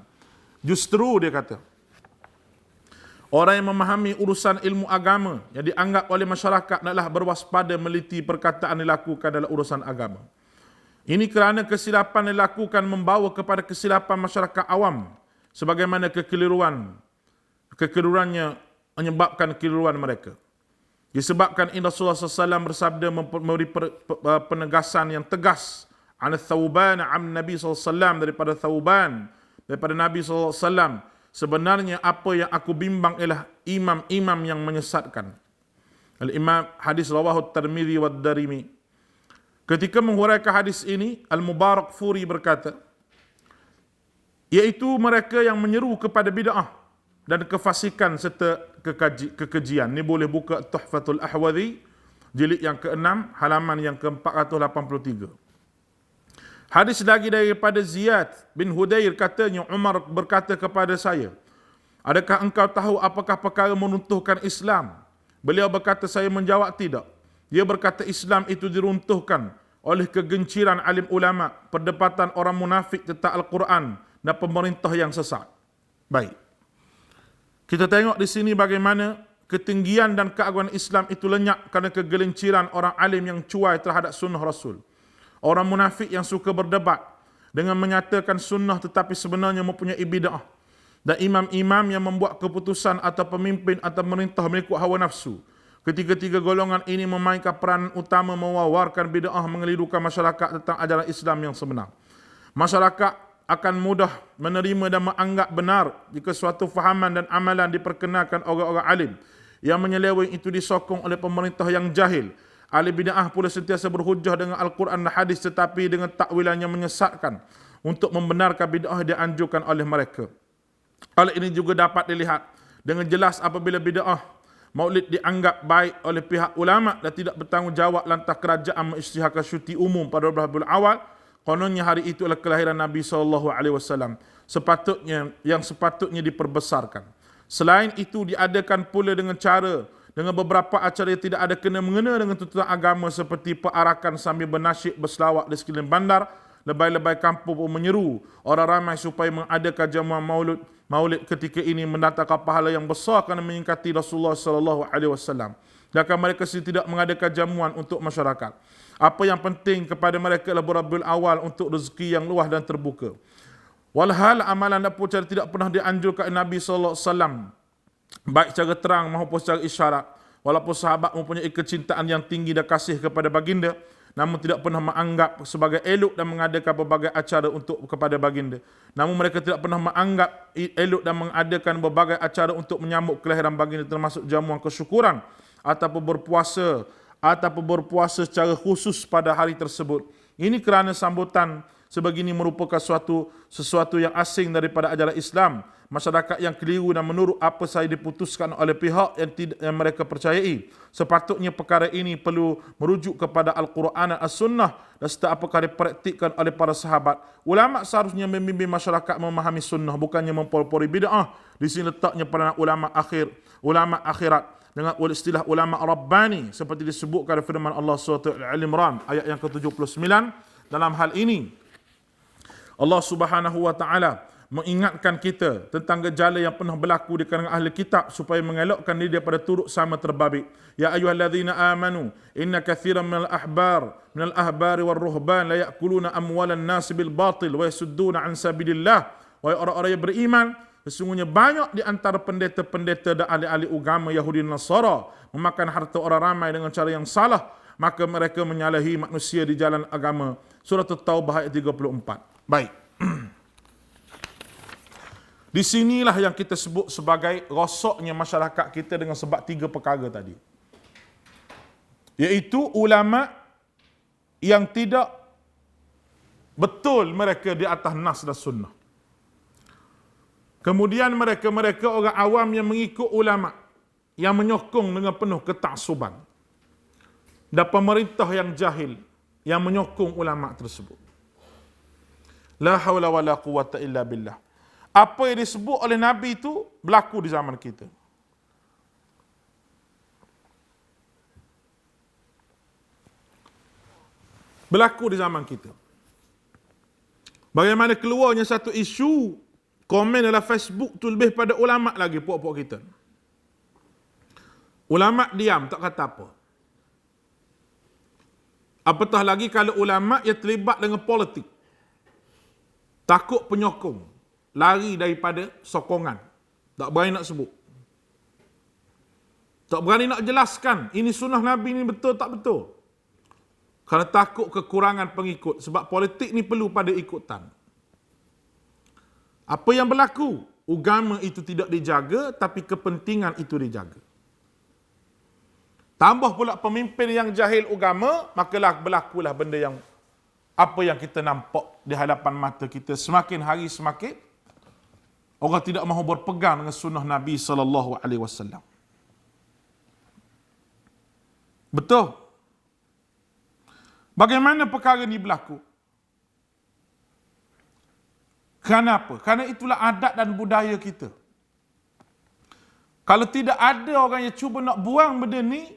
Speaker 1: Justru dia kata, orang yang memahami urusan ilmu agama yang dianggap oleh masyarakat adalah berwaspada meliti perkataan dilakukan dalam urusan agama. Ini kerana kesilapan dilakukan membawa kepada kesilapan masyarakat awam sebagaimana kekeliruannya menyebabkan kekeliruan mereka. Disebabkan Rasulullah SAW bersabda memberi penegasan yang tegas an Thawban an Nabi SAW daripada Thawban daripada Nabi SAW, sebenarnya apa yang aku bimbang ialah imam-imam yang menyesatkan. Al-Imam hadis rawahu Tirmidzi wa Darimi. Ketika menghuraikan hadis ini, Al-Mubarakfuri berkata, iaitu mereka yang menyeru kepada bid'ah dan kefasikan serta kekejian. Ini boleh buka Tuhfatul Ahwadhi, jilid yang ke-6, halaman yang ke-483. Hadis lagi daripada Ziyad bin Hudayr katanya, Umar berkata kepada saya, adakah engkau tahu apakah perkara meruntuhkan Islam? Beliau berkata, saya menjawab tidak. Dia berkata, Islam itu diruntuhkan oleh kegenciran alim ulama, perdebatan orang munafik tentang Al-Quran dan pemerintah yang sesat. Baik. Kita tengok di sini bagaimana ketinggian dan keagungan Islam itu lenyap kerana kegelinciran orang alim yang cuai terhadap sunnah Rasul. Orang munafik yang suka berdebat dengan menyatakan sunnah tetapi sebenarnya mempunyai bid'ah. Dan imam-imam yang membuat keputusan atau pemimpin atau merintah mengikut hawa nafsu. Ketiga-tiga golongan ini memainkan peranan utama mewawarkan bid'ah, mengelirukan masyarakat tentang ajaran Islam yang sebenar. Masyarakat akan mudah menerima dan menganggap benar jika suatu fahaman dan amalan diperkenalkan orang-orang alim. Yang menyeleweng itu disokong oleh pemerintah yang jahil. Ahli bid'ah pula sentiasa berhujah dengan Al-Quran dan hadis tetapi dengan takwilan yang menyesatkan untuk membenarkan bid'ah dianjurkan oleh mereka. Hal ini juga dapat dilihat dengan jelas apabila bid'ah Maulid dianggap baik oleh pihak ulama dan tidak bertanggungjawab lantas kerajaan mengisytiharkan syuti umum pada Rabiul Awal. Kononnya hari itu adalah kelahiran Nabi SAW. Sepatutnya diperbesarkan. Selain itu diadakan pula dengan beberapa acara yang tidak ada kena-mengena dengan tuntutan agama seperti perarakan sambil bernasyid berselawat di sekeliling bandar. Lebay-lebay kampung pun menyeru orang ramai supaya mengadakan jamuan maulid ketika ini mendatangkan pahala yang besar kerana mengingkati Rasulullah SAW. Dan mereka sendiri tidak mengadakan jamuan untuk masyarakat. Apa yang penting kepada mereka adalah Rabiul Awal untuk rezeki yang luas dan terbuka. Walhal amalan dan cara tidak pernah dianjurkan Nabi SAW, baik secara terang maupun secara isyarat. Walaupun sahabat mempunyai kecintaan yang tinggi dan kasih kepada baginda, namun tidak pernah menganggap sebagai elok dan mengadakan berbagai acara kepada baginda. Namun mereka tidak pernah menganggap elok dan mengadakan berbagai acara untuk menyambut kelahiran baginda, termasuk jamuan kesyukuran ataupun berpuasa secara khusus pada hari tersebut. Ini kerana sambutan sebegini merupakan sesuatu yang asing daripada ajaran Islam. Masyarakat yang keliru dan menurut apa sahaja diputuskan oleh pihak yang mereka percayai. Sepatutnya perkara ini perlu merujuk kepada Al-Quran dan As-Sunnah dan setiap apakah dipraktikkan oleh para sahabat. Ulama seharusnya membimbing masyarakat memahami sunnah, bukannya mempelopori bid'ah. Di sini letaknya peranan ulama akhirat dengan istilah ulama Rabbani seperti disebutkan dalam firman Allah surah Al-Imran ayat yang ke-79. Dalam hal ini Allah Subhanahu wa taala mengingatkan kita tentang gejala yang pernah berlaku di kalangan ahli kitab supaya mengelakkan diri daripada turut sama terbabit. Ya ayyuhallazina amanu inna katsiran minal ahbari war ruhban la ya'kuluna amwalan nas bil batil wa yasudduna an sabilillah. Wahai orang-orang yang beriman, sesungguhnya banyak di antara pendeta-pendeta dan ahli-ahli agama Yahudi dan Nasara memakan harta orang ramai dengan cara yang salah, maka mereka menyalahi manusia di jalan agama. Surah At-Taubah ayat 34. Baik. Di sinilah yang kita sebut sebagai rosaknya masyarakat kita dengan sebab 3 perkara tadi. Iaitu ulama yang tidak betul mereka di atas nas dan sunnah. Kemudian mereka orang awam yang mengikut ulama yang menyokong dengan penuh ketaksuban. Dan pemerintah yang jahil yang menyokong ulama tersebut. La haula wa la quwata illa billah. Apa yang disebut oleh Nabi itu berlaku di zaman kita. Berlaku di zaman kita. Bagaimana keluarnya satu isu, komen dalam Facebook tu lebih pada ulama lagi, puak-puak kita. Ulama diam, tak kata apa. Apatah lagi kalau ulama yang terlibat dengan politik. Takut penyokong. Lari daripada sokongan. Tak berani nak sebut. Tak berani nak jelaskan ini sunnah Nabi ni betul tak betul. Kerana takut kekurangan pengikut. Sebab politik ni perlu pada ikutan. Apa yang berlaku? Agama itu tidak dijaga, tapi kepentingan itu dijaga. Tambah pula pemimpin yang jahil agama, makalah berlakulah benda yang apa yang kita nampak di hadapan mata kita. Semakin hari semakin orang tidak mahu berpegang dengan sunnah Nabi SAW. Betul. Bagaimana perkara ini berlaku? Kenapa? Kerana itulah adat dan budaya kita. Kalau tidak ada orang yang cuba nak buang benda ni,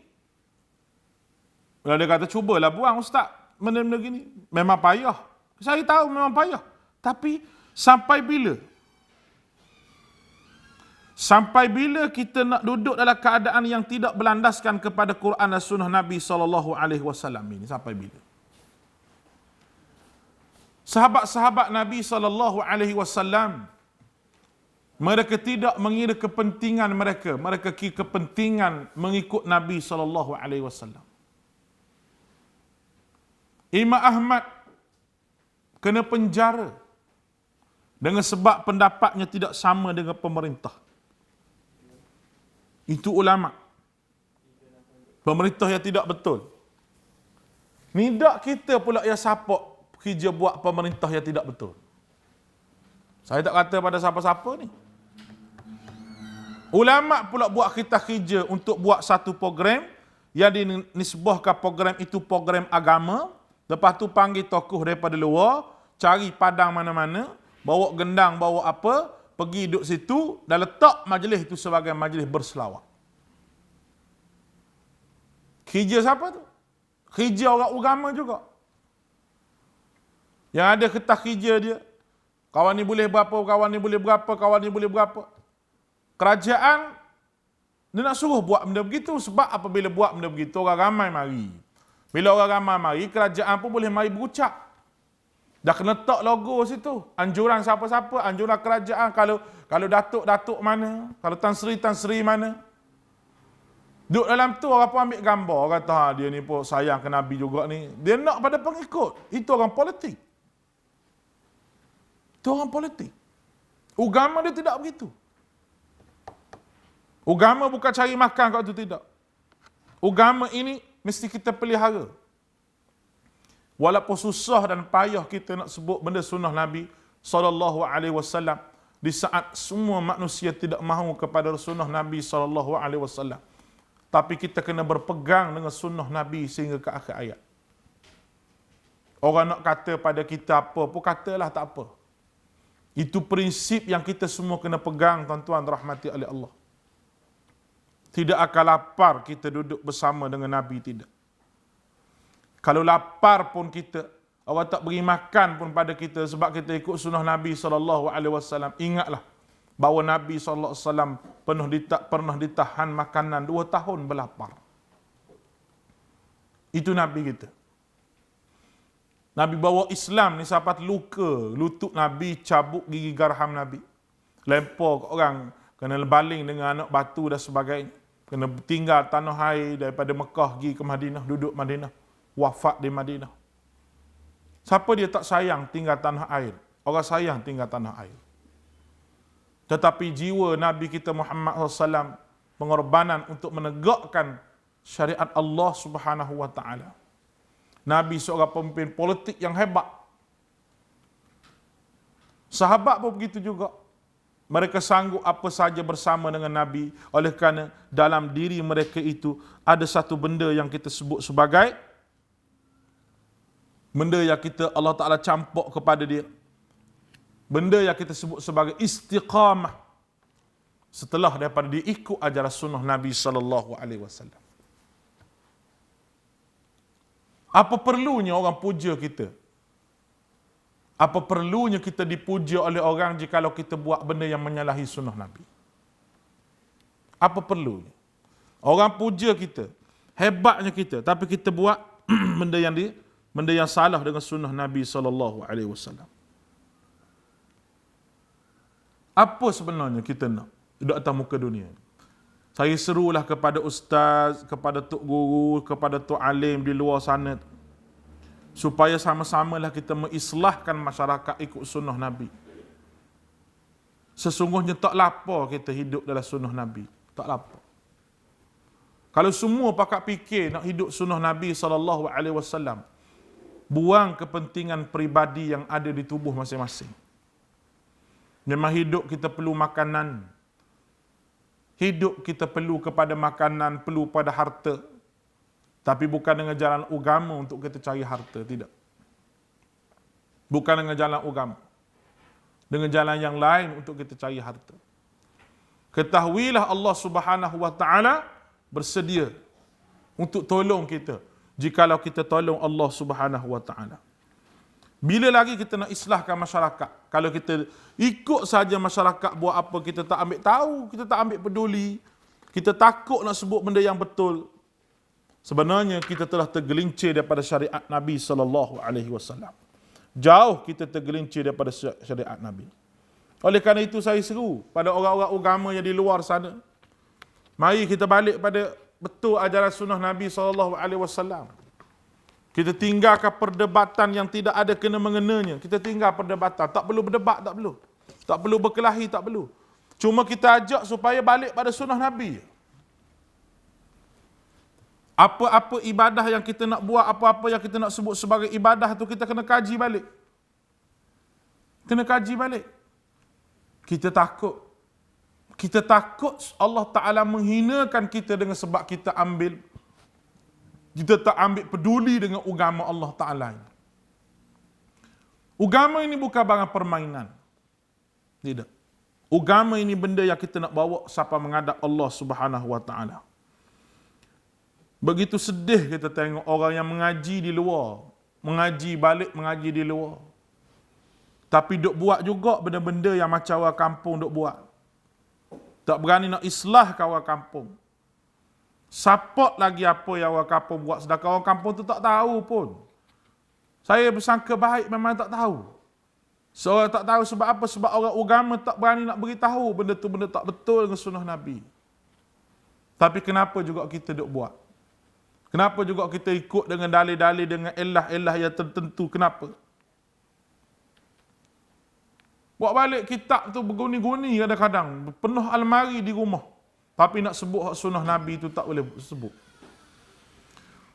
Speaker 1: kalau dia kata cubalah buang ustaz, benda-benda gini, memang payah. Saya tahu memang payah. Tapi sampai bila? Sampai bila kita nak duduk dalam keadaan yang tidak berlandaskan kepada Quran dan sunnah Nabi SAW ini? Sampai bila? Sahabat-sahabat Nabi SAW, mereka tidak mengira kepentingan mereka. Mereka kira kepentingan mengikut Nabi SAW. Imam Ahmad kena penjara dengan sebab pendapatnya tidak sama dengan pemerintah. Itu ulama. Pemerintah yang tidak betul. Ni tak kita pula yang support kerja buat pemerintah yang tidak betul. Saya tak kata pada siapa-siapa ni. Ulama pula buat kita kerja untuk buat satu program yang dinisbahkan program itu program agama. Lepas tu panggil tokoh daripada luar, cari padang mana-mana, bawa gendang, bawa apa, pergi duduk situ dan letak majlis itu sebagai majlis berselawat. Kerja siapa tu? Kerja orang agama juga. Yang ada ketah kerja dia. Kawan ni boleh berapa, kawan ni boleh berapa, kawan ni boleh berapa. Kerajaan, dia nak suruh buat benda begitu. Sebab apabila buat benda begitu, orang ramai mari. Bila orang ramai mari, kerajaan pun boleh mari berucap. Dah kena letak logo situ. Anjuran siapa-siapa, anjuran kerajaan. Kalau datuk-datuk mana, kalau Tan Sri mana. Duduk dalam tu, orang pun ambil gambar. Orang kata, dia ni pun sayang ke Nabi juga ni. Dia nak pada pengikut. Itu orang politik. Itu orang politik. Agama dia tidak begitu. Agama bukan cari makan kat tu, tidak. Agama ini mesti kita pelihara. Walaupun susah dan payah kita nak sebut benda sunnah Nabi SAW, di saat semua manusia tidak mahu kepada sunnah Nabi SAW. Tapi kita kena berpegang dengan sunnah Nabi sehingga ke akhir ayat. Orang nak kata pada kita apa pun, katalah tak apa. Itu prinsip yang kita semua kena pegang, tuan-tuan rahmati oleh Allah. Tidak akan lapar kita duduk bersama dengan Nabi, tidak. Kalau lapar pun kita, orang tak beri makan pun pada kita sebab kita ikut sunnah Nabi SAW. Ingatlah bahawa Nabi SAW pernah ditahan makanan 2 tahun berlapar. Itu Nabi kita. Nabi bawa Islam ni sampai luka lutut Nabi, cabuk gigi garham Nabi. Lempar ke orang, kena baling dengan anak batu dan sebagainya. Kena tinggal tanah air daripada Mekah pergi ke Madinah, duduk Madinah. Wafat di Madinah. Siapa dia tak sayang tinggal tanah air? Orang sayang tinggal tanah air. Tetapi jiwa Nabi kita Muhammad SAW, pengorbanan untuk menegakkan syariat Allah Subhanahu wa taala. Nabi seorang pemimpin politik yang hebat. Sahabat pun begitu juga. Mereka sanggup apa saja bersama dengan Nabi. Oleh kerana dalam diri mereka itu ada satu benda yang kita sebut sebagai benda yang kita Allah Ta'ala campur kepada dia. Benda yang kita sebut sebagai istiqamah. Setelah daripada dia ikut ajaran sunnah Nabi SAW. Apa perlunya orang puja kita? Apa perlunya kita dipuja oleh orang jikalau kita buat benda yang menyalahi sunnah Nabi? Apa perlunya? Orang puja kita, hebatnya kita, tapi kita buat benda yang salah dengan sunnah Nabi SAW. Apa sebenarnya kita nak di atas muka dunia? Saya serulah kepada ustaz, kepada tok guru, kepada tok alim di luar sana, supaya sama-samalah kita mengislahkan masyarakat ikut sunnah Nabi. Sesungguhnya tak lapar kita hidup dalam sunnah Nabi. Tak lapar. Kalau semua pakat fikir nak hidup sunnah Nabi SAW, buang kepentingan peribadi yang ada di tubuh masing-masing. Memang hidup kita perlu makanan. Hidup kita perlu kepada makanan, perlu pada harta. Tapi bukan dengan jalan agama untuk kita cari harta, tidak. Bukan dengan jalan agama. Dengan jalan yang lain untuk kita cari harta. Ketahuilah Allah Subhanahu wa taala bersedia untuk tolong kita jikalau kita tolong Allah Subhanahu wa taala. Bila lagi kita nak islahkan masyarakat? Kalau kita ikut saja masyarakat buat apa, kita tak ambil tahu, kita tak ambil peduli, kita takut nak sebut benda yang betul, sebenarnya kita telah tergelincir daripada syariat Nabi sallallahu alaihi wasallam. Jauh kita tergelincir daripada syariat Nabi. Oleh kerana itu saya seru pada orang-orang agama yang di luar sana, mari kita balik pada betul ajaran sunnah Nabi SAW. Kita tinggalkan perdebatan yang tidak ada kena-mengenanya. Kita tinggal perdebatan. Tak perlu berdebat, tak perlu. Tak perlu berkelahi, tak perlu. Cuma kita ajak supaya balik pada sunnah Nabi. Apa-apa ibadah yang kita nak buat, apa-apa yang kita nak sebut sebagai ibadah tu, kita kena kaji balik. Kena kaji balik. Kita takut Allah Ta'ala menghinakan kita dengan sebab kita tak ambil peduli dengan agama Allah Ta'ala. Agama ini bukan barang permainan. Tidak. Agama ini benda yang kita nak bawa sampai menghadap Allah Subhanahu Wa Ta'ala. Begitu sedih kita tengok orang yang mengaji di luar, mengaji balik, mengaji di luar. Tapi duk buat juga benda-benda yang macam orang kampung duk buat. Tak berani nak islahkan orang kampung. Support lagi apa yang orang kampung buat, sedangkan orang kampung tu tak tahu pun. Saya bersangka baik memang tak tahu. Seorang tak tahu sebab apa? Sebab orang agama tak berani nak beritahu benda tu benda tak betul dengan sunnah Nabi. Tapi kenapa juga kita duk buat? Kenapa juga kita ikut dengan dalil-dalil, dengan elah-elah yang tertentu? Kenapa? Buat balik kitab tu berguni-guni kadang-kadang. Penuh almari di rumah. Tapi nak sebut hak sunnah Nabi tu tak boleh sebut.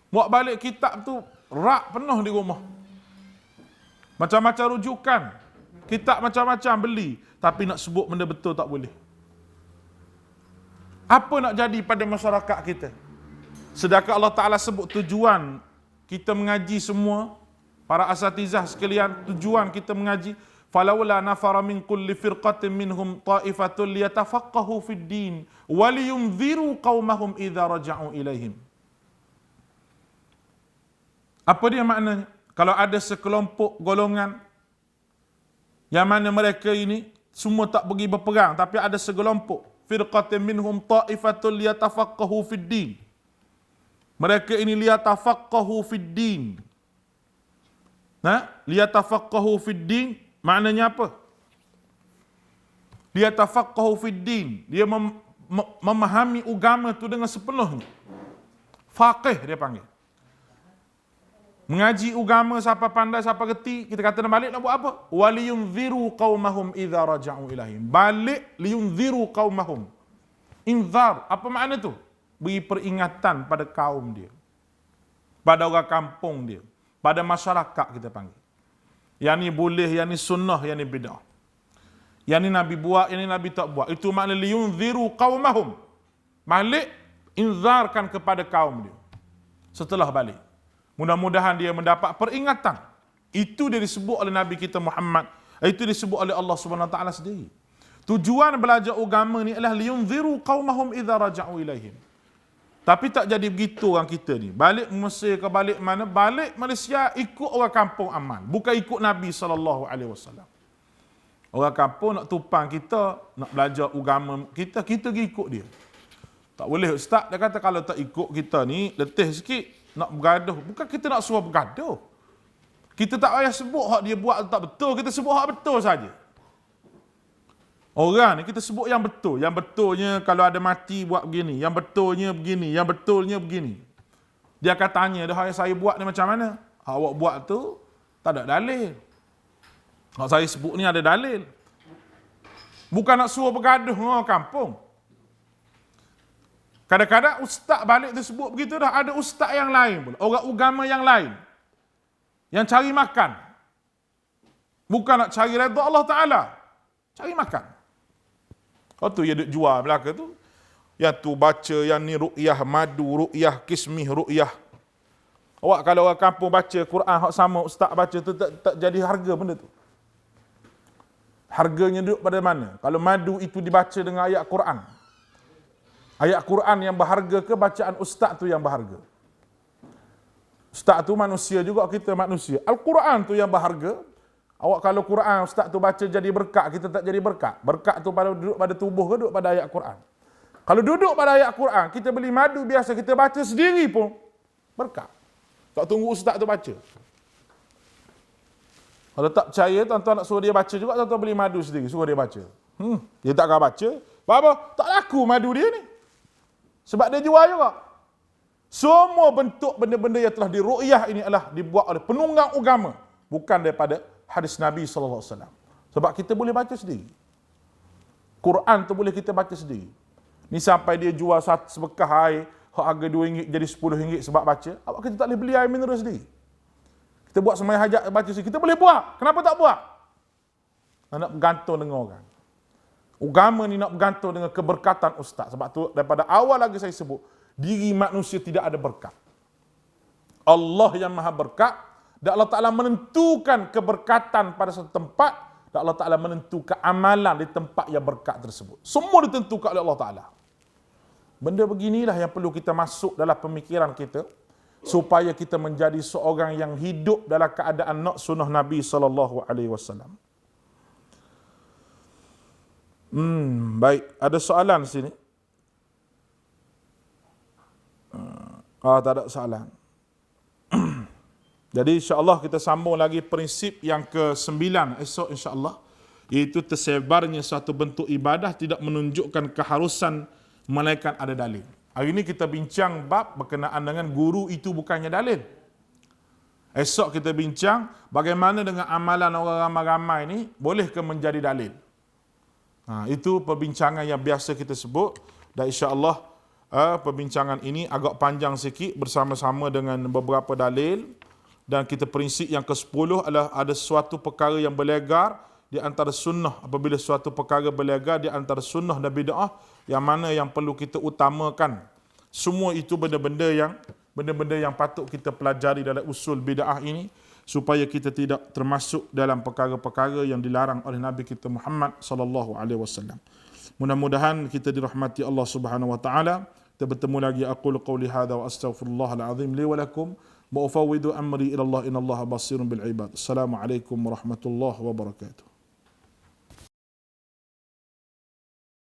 Speaker 1: Buat balik kitab tu rak penuh di rumah. Macam-macam rujukan. Kitab macam-macam beli. Tapi nak sebut benda betul tak boleh. Apa nak jadi pada masyarakat kita? Sedangkan Allah Ta'ala sebut tujuan kita mengaji semua, para asatizah sekalian, tujuan kita mengaji, falawla nafara min kulli firqatin minhum ta'ifatul liyatafaqahu fid din wa liyunziru qaumahum idza raja'u ilaihim. Apa dia maknanya? Kalau ada sekelompok golongan yang mana mereka ini semua tak pergi berperang, tapi ada sekelompok firqatin minhum ta'ifatul liyatafaqahu fid din. Mereka ini liyatafaqahu fid din. Liyatafaqahu fid din maknanya apa? Liyatafaqahu fid din. Dia memahami agama tu dengan sepenuhnya. Faqih dia panggil. Mengaji agama sampai pandai, sampai reti, kita kata nak balik nak buat apa? Waliyunziru qaumahum idza raja'u ilaihim. Balik liyunziru qaumahum. Inzar, apa makna tu? Beri peringatan pada kaum dia, pada orang kampung dia, pada masyarakat kita panggil. Yang ni boleh, yang ni sunnah, yang ni bid'ah. Yang ni Nabi buat, yang ni Nabi tak buat. Itu makna liyunziru qaumahum. Balik, inzarkan kepada kaum dia. Setelah balik, mudah-mudahan dia mendapat peringatan. Itu dia disebut oleh Nabi kita Muhammad. Itu disebut oleh Allah Subhanahu Wa Taala sendiri. Tujuan belajar agama ni adalah liyunziru qaumahum idza raja'u ilaihim. Tapi tak jadi begitu orang kita ni. Balik Mesir ke balik mana? Balik Malaysia ikut orang kampung aman. Bukan ikut Nabi SAW. Orang kampung nak tupang kita, nak belajar agama kita pergi ikut dia. Tak boleh ustaz, dia kata kalau tak ikut kita ni, letih sikit, nak bergaduh. Bukan kita nak suruh bergaduh. Kita tak payah sebut hak dia buat tak betul, kita sebut hak betul saja. Orang ni kita sebut yang betul. Yang betulnya kalau ada mati buat begini. Yang betulnya begini. Yang betulnya begini. Dia akan tanya, dah saya buat ni macam mana? Awak buat tu tak ada dalil. Hak saya sebut ni ada dalil. Bukan nak suruh bergaduh dengan orang kampung. Kadang-kadang ustaz balik tu sebut begitu dah. Ada ustaz yang lain pula. Orang agama yang lain. Yang cari makan. Bukan nak cari redha Allah Ta'ala. Cari makan. Kau tu dia duk jual belaka tu. Yang tu baca, yang ni ru'yah madu, ru'yah kismih, ru'yah. Awak kalau orang kampung baca Quran, hak sama ustaz baca tu tak jadi harga benda tu. Harganya duduk pada mana? Kalau madu itu dibaca dengan ayat Quran. Ayat Quran yang berharga ke bacaan ustaz tu yang berharga? Ustaz tu manusia juga, kita manusia. Al-Quran tu yang berharga. Awak kalau Quran ustaz tu baca jadi berkat, kita tak jadi berkat. Berkat tu pada duduk pada tubuh ke duduk pada ayat Quran? Kalau duduk pada ayat Quran, kita beli madu biasa, kita baca sendiri pun berkat. Tak tunggu ustaz tu baca. Kalau tak percaya, tuan-tuan nak suruh dia baca juga, tuan-tuan beli madu sendiri, suruh dia baca. Dia tak akan baca. Apa? Tak laku madu dia ni. Sebab dia jual juga. Semua bentuk benda-benda yang telah diru'yah ini adalah dibuat oleh penunggang agama. Bukan daripada hadis Nabi SAW. Sebab kita boleh baca sendiri. Quran tu boleh kita baca sendiri. Ni sampai dia jual sebekah air, harga RM2 jadi RM10 sebab baca. Awak kita tak boleh beli air mineral sendiri. Kita buat sembahyang hajat baca sendiri. Kita boleh buat. Kenapa tak buat? Nak bergantung dengan orang. Agama ni nak bergantung dengan keberkatan ustaz. Sebab tu daripada awal lagi saya sebut, diri manusia tidak ada berkat. Allah yang maha berkat, dan Allah Ta'ala menentukan keberkatan pada satu tempat, dan Allah Ta'ala menentukan amalan di tempat yang berkat tersebut. Semua ditentukan oleh Allah Ta'ala. Benda beginilah yang perlu kita masuk dalam pemikiran kita, supaya kita menjadi seorang yang hidup dalam keadaan nak sunnah Nabi SAW. Baik, ada soalan di sini? Tak ada soalan. Jadi insya-Allah kita sambung lagi prinsip yang ke-9 esok insya-Allah, iaitu tersebarnya satu bentuk ibadah tidak menunjukkan keharusan melainkan ada dalil. Hari ini kita bincang bab berkenaan dengan guru itu bukannya dalil. Esok kita bincang bagaimana dengan amalan orang ramai-ramai ini bolehkah menjadi dalil. Itu perbincangan yang biasa kita sebut, dan insya-Allah perbincangan ini agak panjang sikit bersama-sama dengan beberapa dalil. Dan kita prinsip yang ke-10 adalah ada suatu perkara yang berlegar di antara sunnah. Apabila suatu perkara berlegar di antara sunnah dan bid'ah, yang mana yang perlu kita utamakan. Semua itu benda-benda yang patut kita pelajari dalam usul bid'ah ini, supaya kita tidak termasuk dalam perkara-perkara yang dilarang oleh Nabi kita Muhammad SAW. Mudah-mudahan kita dirahmati Allah Subhanahu wa taala. Kita bertemu lagi. Aqulu qawli hadza wa astaghfirullahal azim li wa lakum. وأفوض أمري إلى الله إن الله بصير بالعباد. السلام عليكم ورحمة الله وبركاته.